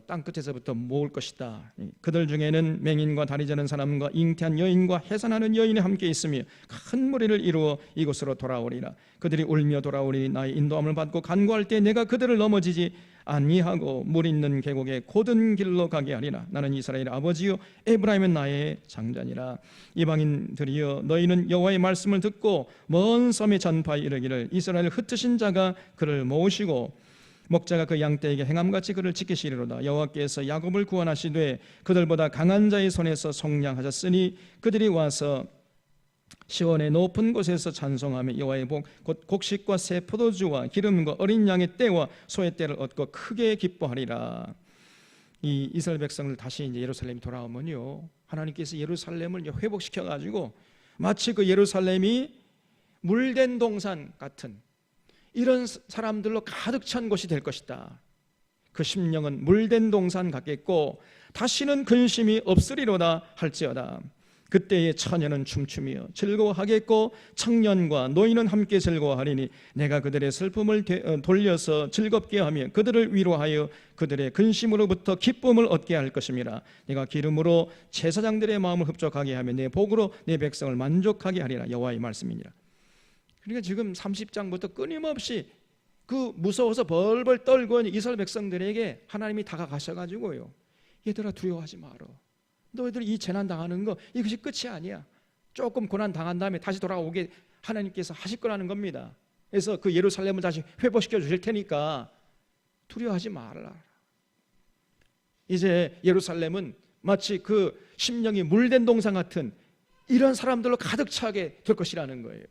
땅 끝에서부터 모을 것이다. 그들 중에는 맹인과 다리 저는 사람과 잉태한 여인과 해산하는 여인이 함께 있으며 큰 무리를 이루어 이곳으로 돌아오리라. 그들이 울며 돌아오리 나의 인도함을 받고 간구할 때 내가 그들을 넘어지지 아니하고 물 있는 계곡에 곧은 길로 가게 하리라. 나는 이스라엘의 아버지요 에브라임은 나의 장자니라. 이방인들이여 너희는 여호와의 말씀을 듣고 먼 섬에 전파에 이르기를 이스라엘을 흩으신 자가 그를 모으시고 목자가 그 양떼에게 행함같이 그를 지키시리로다. 여호와께서 야곱을 구원하시되 그들보다 강한 자의 손에서 속량하셨으니 그들이 와서 시온의 높은 곳에서 찬송하며 여호와의 복 곧 곡식과 새 포도주와 기름과 어린 양의 떼와 소의 떼를 얻고 크게 기뻐하리라. 이 이스라엘 백성들 다시 이제 예루살렘이 돌아오면요 하나님께서 예루살렘을 회복시켜 가지고 마치 그 예루살렘이 물된 동산 같은 이런 사람들로 가득 찬 곳이 될 것이다. 그 심령은 물된 동산 같겠고 다시는 근심이 없으리로다 할지어다. 그때의 처녀는 춤추며 즐거워하겠고 청년과 노인은 함께 즐거워하리니 내가 그들의 슬픔을 돌려서 즐겁게 하며 그들을 위로하여 그들의 근심으로부터 기쁨을 얻게 할 것임이라. 내가 기름으로 제사장들의 마음을 흡족하게 하며 내 복으로 내 백성을 만족하게 하리라. 여호와의 말씀이니라. 그러니까 지금 30장부터 끊임없이 그 무서워서 벌벌 떨고 있는 이스라엘 백성들에게 하나님이 다가가셔가지고요 얘들아 두려워하지 마라. 너희들이 이 재난 당하는 거 이것이 끝이 아니야. 조금 고난 당한 다음에 다시 돌아오게 하나님께서 하실 거라는 겁니다. 그래서 그 예루살렘을 다시 회복시켜 주실 테니까 두려워하지 말라. 이제 예루살렘은 마치 그 심령이 물된 동산 같은 이런 사람들로 가득 차게 될 것이라는 거예요.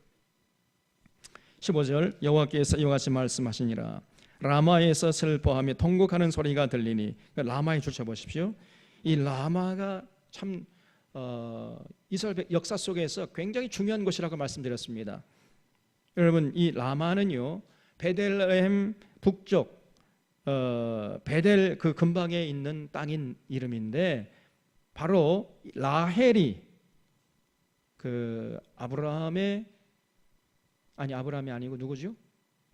15절 여호와께서 이와 같이 말씀하시니라. 라마에서 슬퍼하며 통곡하는 소리가 들리니 라마에 주셔보십시오. 이 라마가 참 이스라엘 역사 속에서 굉장히 중요한 곳이라고 말씀드렸습니다. 여러분 이 라마는요 베들레헴 북쪽 베델 그 근방에 있는 땅인 이름인데 바로 라헬이 그 아브라함이 아니고 누구죠?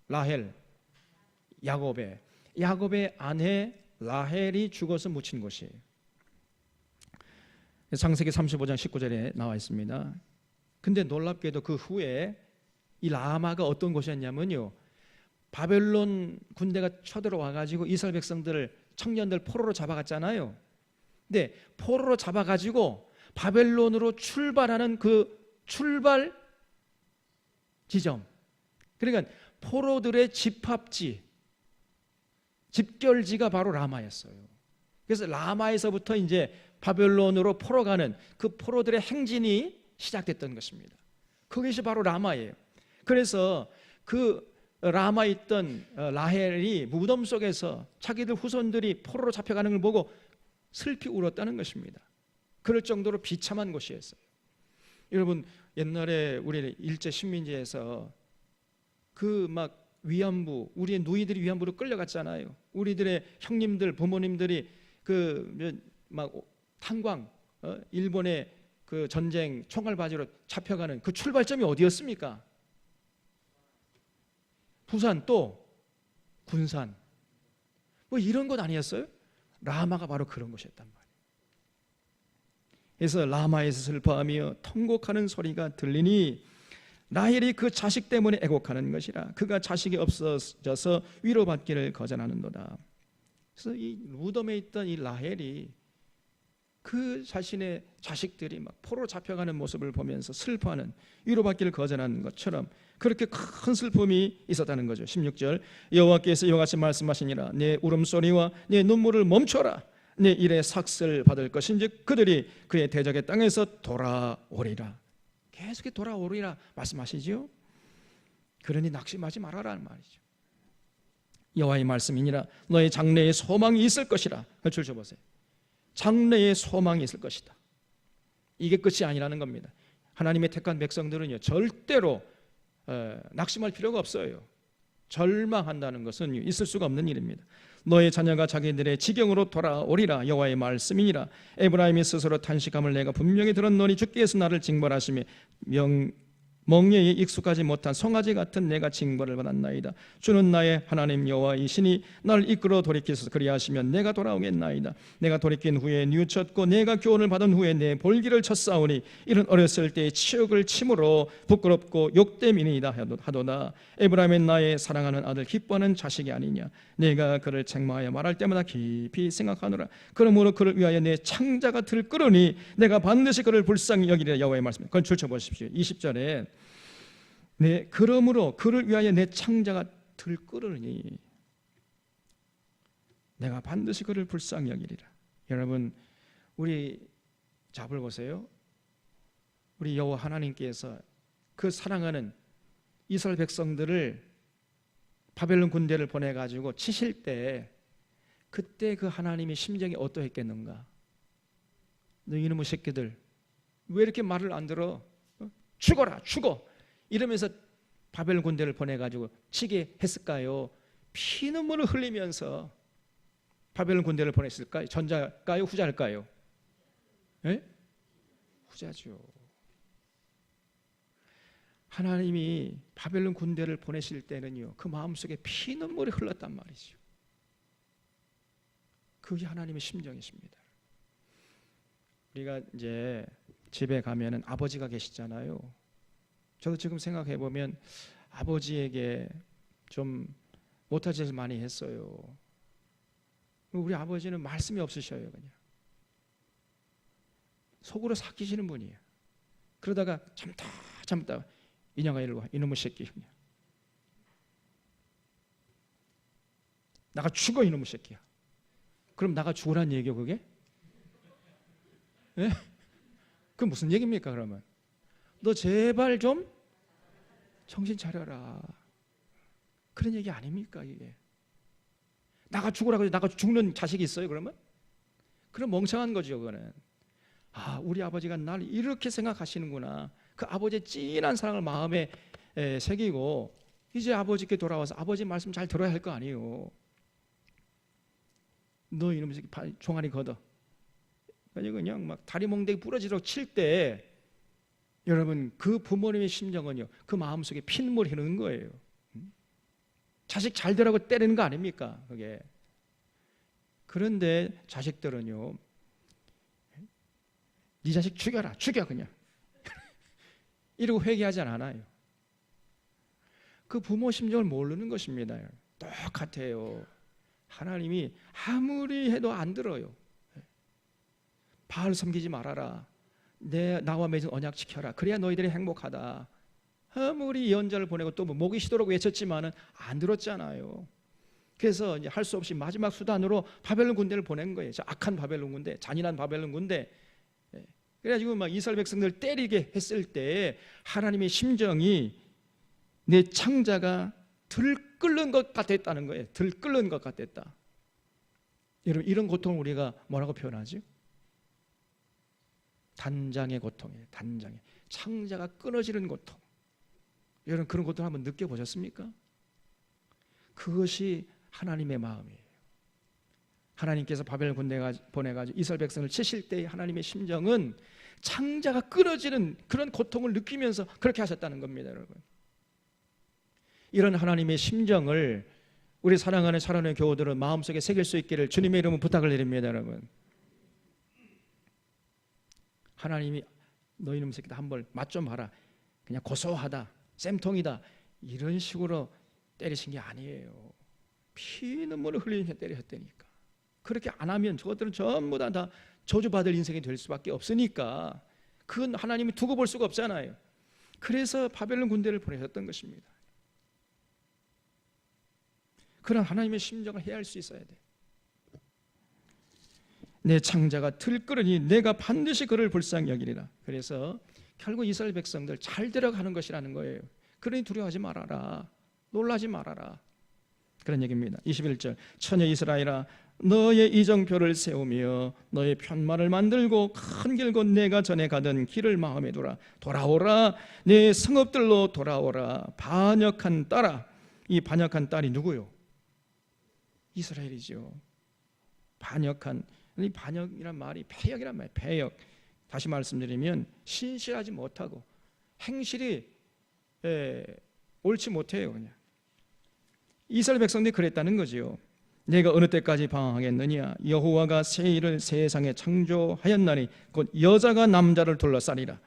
라헬 야곱의 아내 라헬이 죽어서 묻힌 곳이에요. 창세기 35장 19절에 나와 있습니다. 근데 놀랍게도 그 후에 이 라마가 어떤 곳이었냐면요 바벨론 군대가 쳐들어와 가지고 이스라엘 백성들을 청년들 포로로 잡아갔잖아요. 근데 포로로 잡아가지고 바벨론으로 출발하는 그 출발 지점, 그러니까 포로들의 집합지, 집결지가 바로 라마였어요. 그래서 라마에서부터 이제 바벨론으로 포로 가는 그 포로들의 행진이 시작됐던 것입니다. 그것이 바로 라마예요. 그래서 그 라마에 있던 라헬이 무덤 속에서 자기들 후손들이 포로로 잡혀가는 걸 보고 슬피 울었다는 것입니다. 그럴 정도로 비참한 곳이었어요. 여러분 옛날에 우리 일제 식민지에서 그 막 위안부, 우리의 누이들이 위안부로 끌려갔잖아요. 우리들의 형님들, 부모님들이 그 막 탄광, 일본의 그 전쟁 총알바지로 잡혀가는 그 출발점이 어디였습니까? 부산 또 군산 뭐 이런 것 아니었어요? 라마가 바로 그런 곳이었단 말이에요. 그래서 라마에서 슬퍼하며 통곡하는 소리가 들리니 라헬이 그 자식 때문에 애곡하는 것이라. 그가 자식이 없어져서 위로받기를 거절하는도다. 그래서 이 무덤에 있던 이 라헬이 그 자신의 자식들이 막 포로 잡혀가는 모습을 보면서 슬퍼하는, 위로받기를 거절하는 것처럼 그렇게 큰 슬픔이 있었다는 거죠. 16절, 여호와께서 이와 같이 말씀하시니라. 내 울음소리와 내 눈물을 멈춰라. 내 일에 삭슬 받을 것인즉 그들이 그의 대적의 땅에서 돌아오리라. 계속 돌아오리라 말씀하시죠. 그러니 낙심하지 말아라는 말이죠. 여호와의 말씀이니라. 너의 장래에 소망이 있을 것이라. 줄 쳐보세요. 장래에 소망이 있을 것이다. 이게 끝이 아니라는 겁니다. 하나님의 택한 백성들은요, 절대로 낙심할 필요가 없어요. 절망한다는 것은 있을 수가 없는 일입니다. 너의 자녀가 자기들의 지경으로 돌아오리라. 여호와의 말씀이니라. 에브라임이 스스로 탄식함을 내가 분명히 들었노니 주께서 나를 징벌하시며 멍에에 익숙하지 못한 송아지 같은 내가 징벌을 받았나이다. 주는 나의 하나님 여호와이시니 나를 이끌어 돌이키소서. 그리하시면 내가 돌아오겠나이다. 내가 돌이킨 후에 뉘우쳤고 내가 교훈을 받은 후에 내 볼기를 쳤사오니 이런 어렸을 때의 치욕을 침으로 부끄럽고 욕됨이니이다 하도다. 에브라임은 나의 사랑하는 아들, 기뻐하는 자식이 아니냐. 내가 그를 책망하여 말할 때마다 깊이 생각하노라. 그러므로 그를 위하여 내 창자가 들끓으니 내가 반드시 그를 불쌍히 여기리라. 여호와의 말씀. 그건 줄쳐보십시오. 20절에 그러므로 그를 위하여 내 창자가 들끓으니 내가 반드시 그를 불쌍히 여기리라. 여러분, 우리 잡을 보세요. 우리 여호와 하나님께서 그 사랑하는 이스라엘 백성들을 바벨론 군대를 보내가지고 치실 때 그때 그 하나님의 심정이 어떠했겠는가. 너 이놈의 새끼들 왜 이렇게 말을 안 들어? 죽어라, 죽어! 이러면서 바벨론 군대를 보내가지고 치게 했을까요? 피눈물을 흘리면서 바벨론 군대를 보냈을까요? 전자일까요? 후자일까요? 네? 후자죠. 하나님이 바벨론 군대를 보내실 때는요, 그 마음속에 피눈물이 흘렀단 말이죠. 그게 하나님의 심정이십니다. 우리가 이제 집에 가면은 아버지가 계시잖아요. 저도 지금 생각해 보면 아버지에게 좀 못할 짓을 많이 했어요. 우리 아버지는 말씀이 없으셔요. 그냥 속으로 삭히시는 분이에요. 그러다가 참다 이년아 이리 와, 이놈의 새끼, 그냥 나가 죽어, 이놈의 새끼야. 그럼 나가 죽으라는 얘기요, 그게? 예? 그 무슨 얘기입니까? 그러면 너 제발 좀 정신 차려라, 그런 얘기 아닙니까? 이게 나가 죽으라고 해서 나가 죽는 자식이 있어요? 그러면? 그럼 멍청한 거죠. 그거는 우리 아버지가 날 이렇게 생각하시는구나. 그 아버지의 진한 사랑을 마음에 새기고 이제 아버지께 돌아와서 아버지 말씀 잘 들어야 할 거 아니에요. 너 이놈의 새끼 종아리 걷어, 그냥 막 다리 몽둥이 부러지도록 칠 때 여러분, 그 부모님의 심정은요, 그 마음속에 피눈물이 흐르는 거예요. 자식 잘 되라고 때리는 거 아닙니까? 그게. 그런데 자식들은요, 네 자식 죽여라, 죽여 그냥 이러고 회개하지 않아요. 그 부모 심정을 모르는 것입니다. 똑같아요. 하나님이 아무리 해도 안 들어요. 바알 섬기지 말아라, 나와 맺은 언약 지켜라, 그래야 너희들이 행복하다. 아무리 예언자를 보내고 또 목이 쉬도록 외쳤지만은 안 들었잖아요. 그래서 이제 할 수 없이 마지막 수단으로 바벨론 군대를 보낸 거예요. 저 악한 바벨론 군대, 잔인한 바벨론 군대. 그래가지고 막 이스라엘 백성들 때리게 했을 때 하나님의 심정이 내 창자가 들끓는 것 같았다는 거예요. 들끓는 것 같았다. 여러분, 이런 고통을 우리가 뭐라고 표현하죠? 단장의 고통이에요. 단장의 창자가 끊어지는 고통. 여러분, 그런 고통 한번 느껴보셨습니까? 그것이 하나님의 마음이에요. 하나님께서 바벨 군대가 보내가지고 이스라엘 백성을 치실 때의 하나님의 심정은 창자가 끊어지는 그런 고통을 느끼면서 그렇게 하셨다는 겁니다. 여러분, 이런 하나님의 심정을 우리 사랑하는 사랑하는 교우들은 마음속에 새길 수 있기를 주님의 이름으로 부탁을 드립니다. 여러분, 하나님이 너 이놈 새끼다 한번 맛 좀 봐라, 그냥 고소하다, 쌤통이다, 이런 식으로 때리신 게 아니에요. 피눈물을 흘리며 때리셨다니까. 그렇게 안 하면 저것들은 전부 다 저주받을 인생이 될 수밖에 없으니까 그건 하나님이 두고 볼 수가 없잖아요. 그래서 바벨론 군대를 보내셨던 것입니다. 그런 하나님의 심정을 헤아릴 수 있어야 돼. 내 창자가 들끓으니 내가 반드시 그를 불쌍히 여기리라. 그래서 결국 이스라엘 백성들 잘 들어가는 것이라는 거예요. 그러니 두려워하지 말아라, 놀라지 말아라, 그런 얘기입니다. 21절 처녀 이스라엘아, 너의 이정표를 세우며 너의 편말을 만들고 큰 길 곧 내가 전에 가던 길을 마음에 두라. 돌아오라, 내 성읍들로 돌아오라. 반역한 딸아. 이 반역한 딸이 누구요? 이스라엘이죠. 반역한, 이 반역이란 말이 패역이란 말이에요. 패역. 다시 말씀드리면 신실하지 못하고 행실이 옳지 못해요. 그냥 이스라엘 백성들이 그랬다는 거지요. 내가 어느 때까지 방황하겠느냐? 여호와가 새 일을 세상에 창조하였나니 곧 여자가 남자를 둘러싸리라.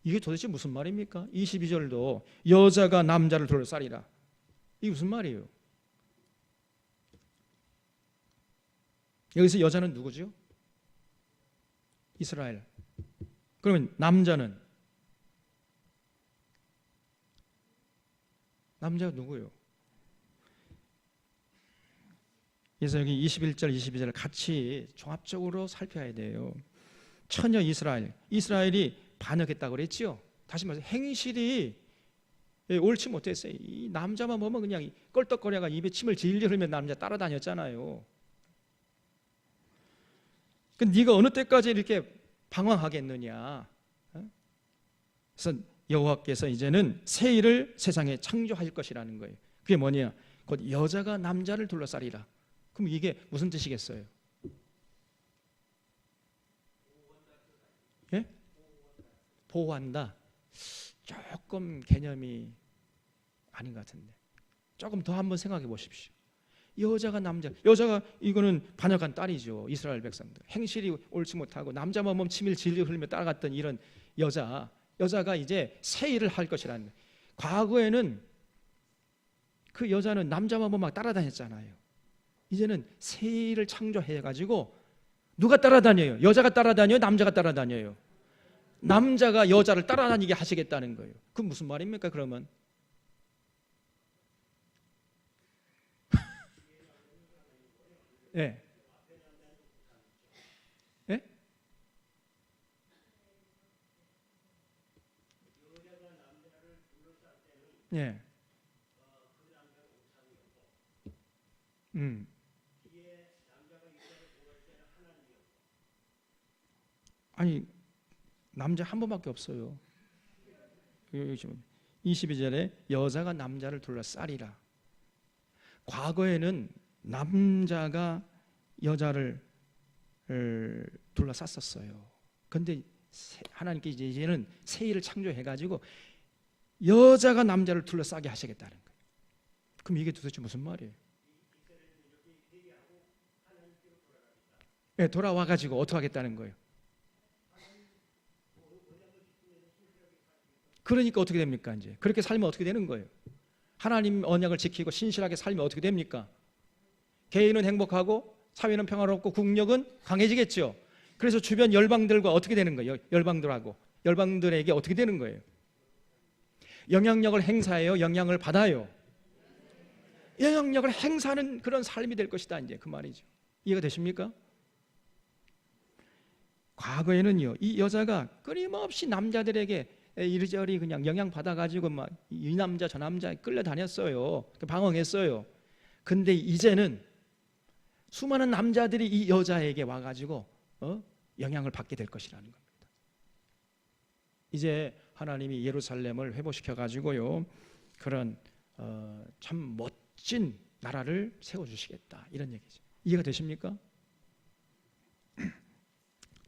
이게 도대체 무슨 말입니까? 22절도 여자가 남자를 둘러싸리라. 이게 무슨 말이에요? 여기서 여자는 누구죠? 이스라엘. 그러면 남자는? 남자가 누구예요? 그래서 여기 21절, 22절을 같이 종합적으로 살펴야 돼요. 처녀 이스라엘, 이스라엘이 반역했다고 그랬지요. 다시 말해서 행실이 옳지 못했어요. 이 남자만 보면 그냥 껄떡거려가 입에 침을 질질 흘리며 남자 따라다녔잖아요. 근데 네가 어느 때까지 이렇게 방황하겠느냐? 그래서 여호와께서 이제는 새 일을 세상에 창조하실 것이라는 거예요. 그게 뭐냐? 곧 여자가 남자를 둘러싸리라. 그럼 이게 무슨 뜻이겠어요? 예? 보호한다. 조금 개념이 아닌 것 같은데 조금 더 한번 생각해 보십시오. 여자가 남자, 여자가 이거는 반역한 딸이죠. 이스라엘 백성들 행실이 옳지 못하고 남자만 보면 침을 질질 흘리며 따라갔던 이런 여자가 이제 새 일을 할 것이라는 거예요. 과거에는 그 여자는 남자만 보면 막 따라다녔잖아요. 이제는 새 일을 창조해가지고 누가 따라다녀요? 여자가 따라다녀요? 남자가 따라다녀요? 남자가 여자를 따라다니게 하시겠다는 거예요. 그건 무슨 말입니까 그러면? 예. 예? 예. 아니 남자 한 번밖에 없어요. 22절에 여자가 남자를 둘러싸리라. 과거에는 남자가 여자를 둘러쌌었어요. 그런데 하나님께서 이제는 새 일을 창조해가지고 여자가 남자를 둘러싸게 하시겠다는 거예요. 그럼 이게 도대체 무슨 말이에요? 네, 돌아와가지고 어떻게 하겠다는 거예요? 그러니까 어떻게 됩니까? 이제 그렇게 살면 어떻게 되는 거예요? 하나님 언약을 지키고 신실하게 살면 어떻게 됩니까? 개인은 행복하고 사회는 평화롭고 국력은 강해지겠죠. 그래서 주변 열방들과 어떻게 되는 거예요? 열방들에게 어떻게 되는 거예요? 영향력을 행사해요? 영향을 받아요? 영향력을 행사하는 그런 삶이 될 것이다. 이제 그 말이죠. 이해가 되십니까? 과거에는요, 이 여자가 끊임없이 남자들에게 이리저리 그냥 영향 받아가지고 막 이 남자 저 남자 끌려다녔어요. 방황했어요. 근데 이제는 수많은 남자들이 이 여자에게 와가지고 영향을 받게 될 것이라는 겁니다. 이제 하나님이 예루살렘을 회복시켜가지고요, 그런 참 멋진 나라를 세워주시겠다, 이런 얘기죠. 이해가 되십니까?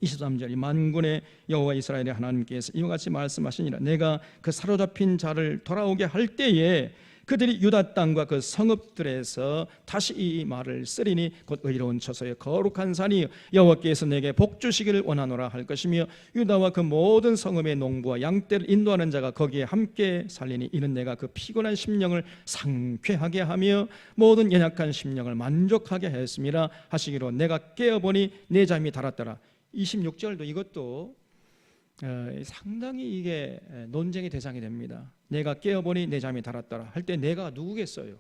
23절 만군의 여호와 이스라엘의 하나님께서 이와 같이 말씀하시니라. 내가 그 사로잡힌 자를 돌아오게 할 때에 그들이 유다 땅과 그 성읍들에서 다시 이 말을 쓰리니 곧 의로운 처소의 거룩한 산이 여호와께서 내게 복 주시기를 원하노라 할 것이며 유다와 그 모든 성읍의 농부와 양떼를 인도하는 자가 거기에 함께 살리니 이는 내가 그 피곤한 심령을 상쾌하게 하며 모든 연약한 심령을 만족하게 하였음이라 하시기로 내가 깨어보니 내 잠이 달았더라. 26절도 이것도 상당히 이게 논쟁의 대상이 됩니다. 내가 깨어보니 내 잠이 달았더라 할 때 내가 누구겠어요?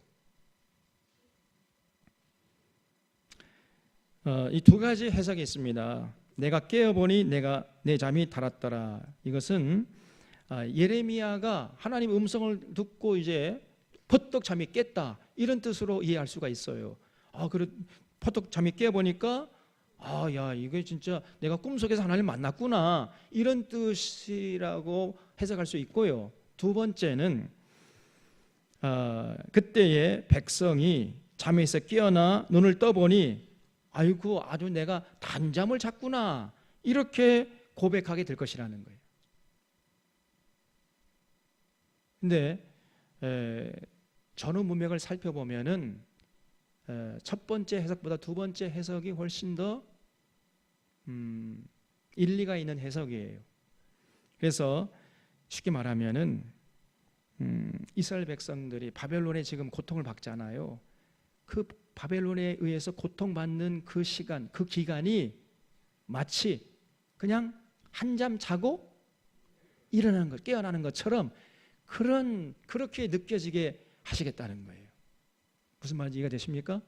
이 두 가지 해석이 있습니다. 내가 깨어보니 내 잠이 달았더라. 이것은 예레미야가 하나님의 음성을 듣고 이제 퍼뜩 잠이 깼다 이런 뜻으로 이해할 수가 있어요. 그래 퍼뜩 잠이 깨보니까 야 이게 진짜 내가 꿈속에서 하나님을 만났구나 이런 뜻이라고 해석할 수 있고요. 두 번째는 그때의 백성이 잠에서 깨어나 눈을 떠보니 아이고 아주 내가 단잠을 잤구나 이렇게 고백하게 될 것이라는 거예요. 근데 전후 문맥을 살펴보면은 첫 번째 해석보다 두 번째 해석이 훨씬 더 일리가 있는 해석이에요. 그래서 쉽게 말하면은 이스라엘 백성들이 바벨론에 지금 고통을 받잖아요. 그 바벨론에 의해서 고통받는 그 시간, 그 기간이 마치 그냥 한잠 자고 일어나는 것, 깨어나는 것처럼 그렇게 느껴지게 하시겠다는 거예요. 무슨 말인지 이해가 되십니까?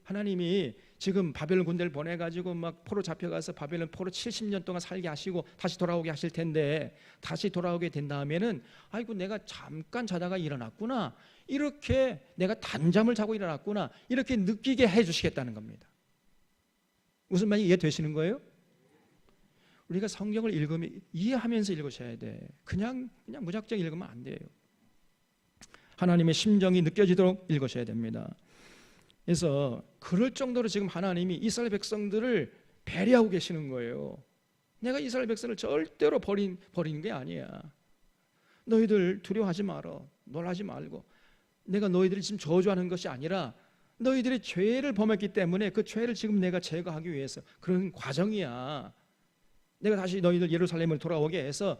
하나님이 지금 바벨론 군대를 보내가지고 막 포로 잡혀가서 바벨론 포로 70년 동안 살게 하시고 다시 돌아오게 하실 텐데 다시 돌아오게 된 다음에는 아이고 내가 잠깐 자다가 일어났구나 이렇게 내가 단잠을 자고 일어났구나 이렇게 느끼게 해주시겠다는 겁니다. 무슨 말인지 이해되시는 거예요? 우리가 성경을 읽으면 이해하면서 읽으셔야 돼. 그냥 무작정 읽으면 안 돼요. 하나님의 심정이 느껴지도록 읽으셔야 됩니다. 그래서 그럴 정도로 지금 하나님이 이스라엘 백성들을 배려하고 계시는 거예요. 내가 이스라엘 백성을 절대로 버리는 게 아니야. 너희들 두려워하지 말어. 놀라지 말고. 내가 너희들이 지금 저주하는 것이 아니라 너희들이 죄를 범했기 때문에 그 죄를 지금 내가 제거하기 위해서 그런 과정이야. 내가 다시 너희들 예루살렘을 돌아오게 해서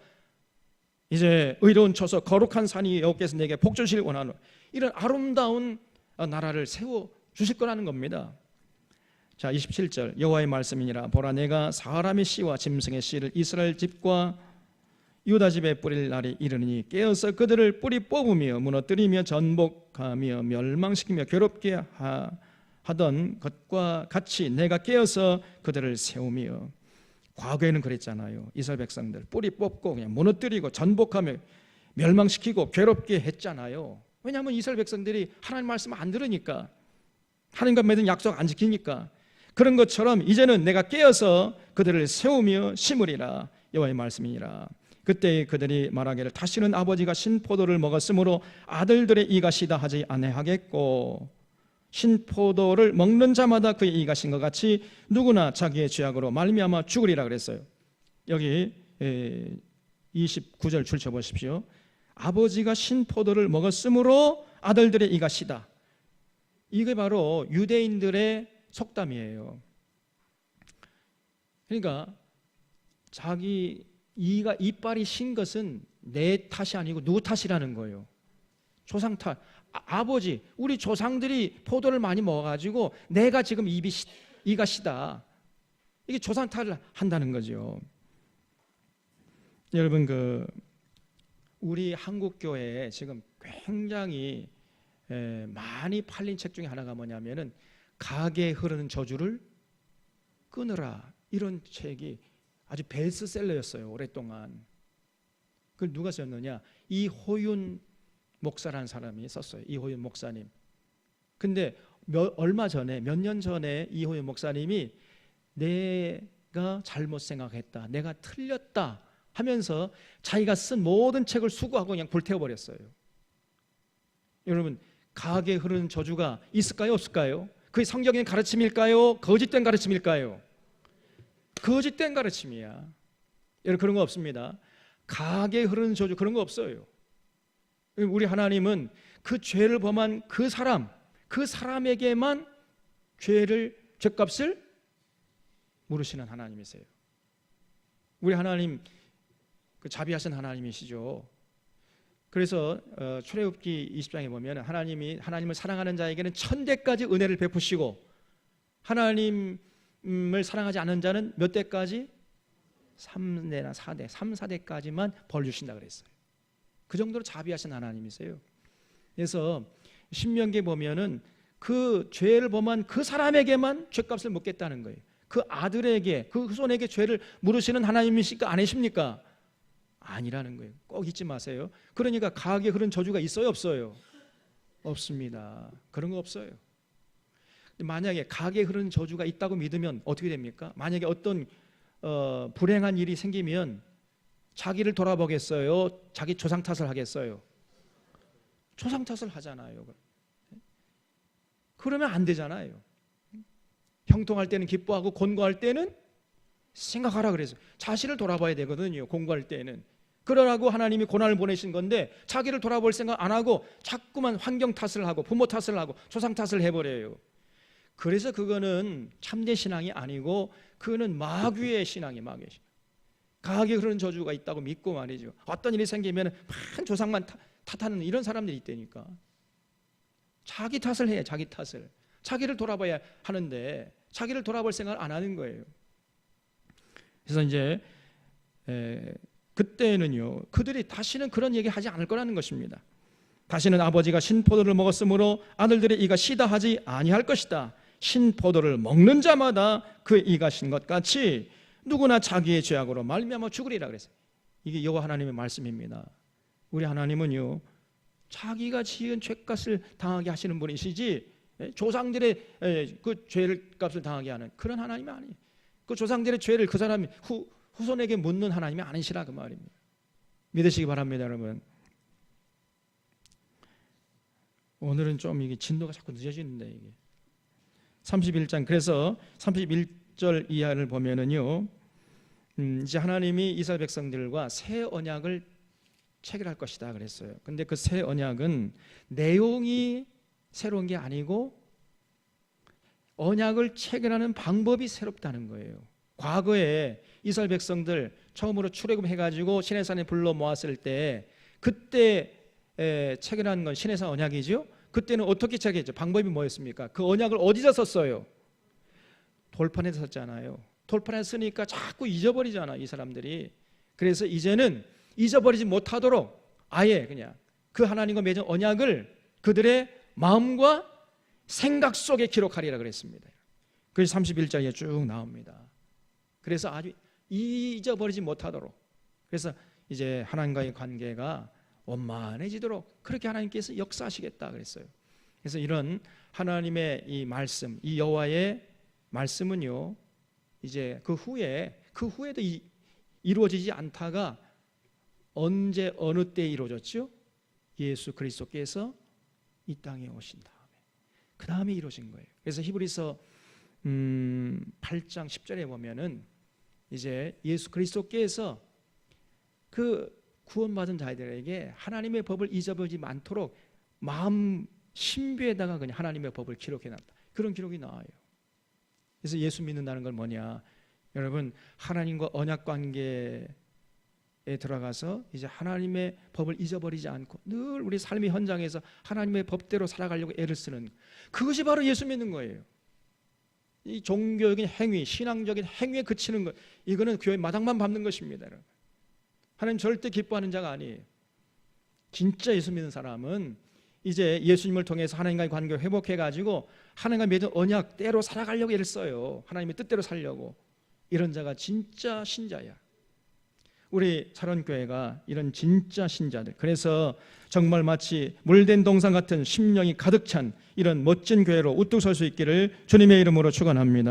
이제 의로운 처소 거룩한 산이 여호와께서 내게 복 주시길 원하노 이런 아름다운 나라를 세워 주실 거라는 겁니다. 자 27절 여호와의 말씀이니라 보라 내가 사람의 씨와 짐승의 씨를 이스라엘 집과 유다 집에 뿌릴 날이 이르니 깨어서 그들을 뿌리 뽑으며 무너뜨리며 전복하며 멸망시키며 괴롭게 하던 것과 같이 내가 깨어서 그들을 세우며 과거에는 그랬잖아요. 이스라엘 백성들 뿌리 뽑고 그냥 무너뜨리고 전복하며 멸망시키고 괴롭게 했잖아요. 왜냐하면 이스라엘 백성들이 하나님 말씀 안 들으니까 하나님과 맺은 약속 안 지키니까 그런 것처럼 이제는 내가 깨어서 그들을 세우며 심으리라 여호와의 말씀이니라. 그때 그들이 말하기를 다시는 아버지가 신포도를 먹었으므로 아들들의 이가 시다 하지 아니하겠고 신포도를 먹는 자마다 그의 이가 신 것 같이 누구나 자기의 죄악으로 말미암아 죽으리라 그랬어요. 여기 29절 줄 쳐보십시오. 아버지가 신포도를 먹었으므로 아들들의 이가 시다. 이게 바로 유대인들의 속담이에요. 그러니까 자기 이빨이 신 것은 내 탓이 아니고 누구 탓이라는 거예요. 조상 탓. 아버지, 우리 조상들이 포도를 많이 먹어가지고 내가 지금 이가 시다. 이게 조상 탓을 한다는 거죠. 여러분 우리 한국 교회에 지금 굉장히 많이 팔린 책 중에 하나가 뭐냐면은 가게에 흐르는 저주를 끊으라 이런 책이 아주 베스트셀러였어요. 오랫동안. 그걸 누가 썼느냐? 이호윤 목사라는 사람이 썼어요. 이호윤 목사님. 근데 얼마 전에 몇 년 전에 이호윤 목사님이 내가 잘못 생각했다, 내가 틀렸다 하면서 자기가 쓴 모든 책을 수거하고 그냥 불태워버렸어요. 여러분 가게에 흐르는 저주가 있을까요 없을까요? 그게 성경의 가르침일까요? 거짓된 가르침일까요? 거짓된 가르침이야. 여러분 그런 거 없습니다. 가게에 흐르는 저주 그런 거 없어요. 우리 하나님은 그 죄를 범한 그 사람에게만 죄값을 물으시는 하나님이세요. 우리 하나님 그 자비하신 하나님이시죠. 그래서 출애굽기 20장에 보면 하나님을 사랑하는 자에게는 1000대까지 은혜를 베푸시고 하나님을 사랑하지 않는 자는 몇 대까지? 3대나 4대, 3, 4대까지만 벌 주신다 그랬어요. 그 정도로 자비하신 하나님이세요. 그래서 신명기에 보면은 그 죄를 범한 그 사람에게만 죄값을 묻겠다는 거예요. 그 아들에게, 그 후손에게 죄를 물으시는 하나님이십니까? 아니십니까? 아니라는 거예요. 꼭 잊지 마세요. 그러니까 가하게 그런 저주가 있어요, 없어요? 없습니다. 그런 거 없어요. 만약에 가하게 그런 저주가 있다고 믿으면 어떻게 됩니까? 만약에 어떤 불행한 일이 생기면 자기를 돌아보겠어요? 자기 조상 탓을 하겠어요? 조상 탓을 하잖아요. 그러면 안 되잖아요. 형통할 때는 기뻐하고 곤고할 때는 생각하라 그래서 자신을 돌아봐야 되거든요. 공부할 때는. 그러라고 하나님이 고난을 보내신 건데 자기를 돌아볼 생각 안 하고 자꾸만 환경 탓을 하고 부모 탓을 하고 조상 탓을 해버려요. 그래서 그거는 참된 신앙이 아니고 그거는 마귀의 신앙이에요. 마귀의 신앙. 가하게 그런 저주가 있다고 믿고 말이죠. 어떤 일이 생기면 한 조상만 탓하는 이런 사람들이 있다니까. 자기 탓을 해요. 자기 탓을. 자기를 돌아봐야 하는데 자기를 돌아볼 생각을 안 하는 거예요. 그래서 이제 그때는요, 그들이 다시는 그런 얘기 하지 않을 거라는 것입니다. 다시는 아버지가 신포도를 먹었으므로 아들들의 이가 시다 하지 아니할 것이다. 신포도를 먹는 자마다 그 이가 신 것 같이 누구나 자기의 죄악으로 말미암아 죽으리라 그랬어요. 이게 여호와 하나님의 말씀입니다. 우리 하나님은요, 자기가 지은 죄값을 당하게 하시는 분이시지 조상들의 그 죄값을 당하게 하는 그런 하나님이 아니에요. 그 조상들의 죄를 그 사람이 후손에게 묻는 하나님이 아니시라 그 말입니다. 믿으시기 바랍니다, 여러분. 오늘은 좀 이게 진도가 자꾸 늦어지는데 이게 31장 그래서 31절 이하를 보면은요, 이제 하나님이 이스라엘 백성들과 새 언약을 체결할 것이다 그랬어요. 근데 그 새 언약은 내용이 새로운 게 아니고 언약을 체결하는 방법이 새롭다는 거예요. 과거에 이스라엘 백성들 처음으로 출애굽해가지고 시내산에 불러 모았을 때 그때 체결한 건 시내산 언약이죠. 그때는 어떻게 체결했죠? 방법이 뭐였습니까? 그 언약을 어디서 썼어요? 돌판에서 썼잖아요. 돌판에서 쓰니까 자꾸 잊어버리잖아 이 사람들이. 그래서 이제는 잊어버리지 못하도록 아예 그냥 그 하나님과 맺은 언약을 그들의 마음과 생각 속에 기록하리라 그랬습니다. 그래서 31절에 쭉 나옵니다. 그래서 아주 잊어버리지 못하도록, 그래서 이제 하나님과의 관계가 원만해지도록 그렇게 하나님께서 역사하시겠다 그랬어요. 그래서 이런 하나님의 이 말씀, 이 여호와의 말씀은요, 이제 그 후에도 이루어지지 않다가 언제 어느 때에 이루어졌죠? 예수 그리스도께서 이 땅에 오신 다음에 그 다음에 이루어진 거예요. 그래서 히브리서 8장 10절에 보면은 이제 예수 그리스도께서 그 구원받은 자들에게 하나님의 법을 잊어버리지 않도록 마음 신비에다가 그냥 하나님의 법을 기록해놨다. 그런 기록이 나와요. 그래서 예수 믿는다는 건 뭐냐? 여러분, 하나님과 언약 관계에 들어가서 이제 하나님의 법을 잊어버리지 않고 늘 우리 삶의 현장에서 하나님의 법대로 살아가려고 애를 쓰는, 그것이 바로 예수 믿는 거예요. 이 종교적인 행위, 신앙적인 행위에 그치는 것, 이거는 교회 마당만 밟는 것입니다. 하나님 절대 기뻐하는 자가 아니에요. 진짜 예수 믿는 사람은 이제 예수님을 통해서 하나님과의 관계를 회복해가지고 하나님과 맺은 언약대로 살아가려고 애를 써요. 하나님의 뜻대로 살려고. 이런 자가 진짜 신자야. 우리 사론교회가 이런 진짜 신자들, 그래서 정말 마치 물된 동산 같은 심령이 가득 찬 이런 멋진 교회로 우뚝 설 수 있기를 주님의 이름으로 축원합니다.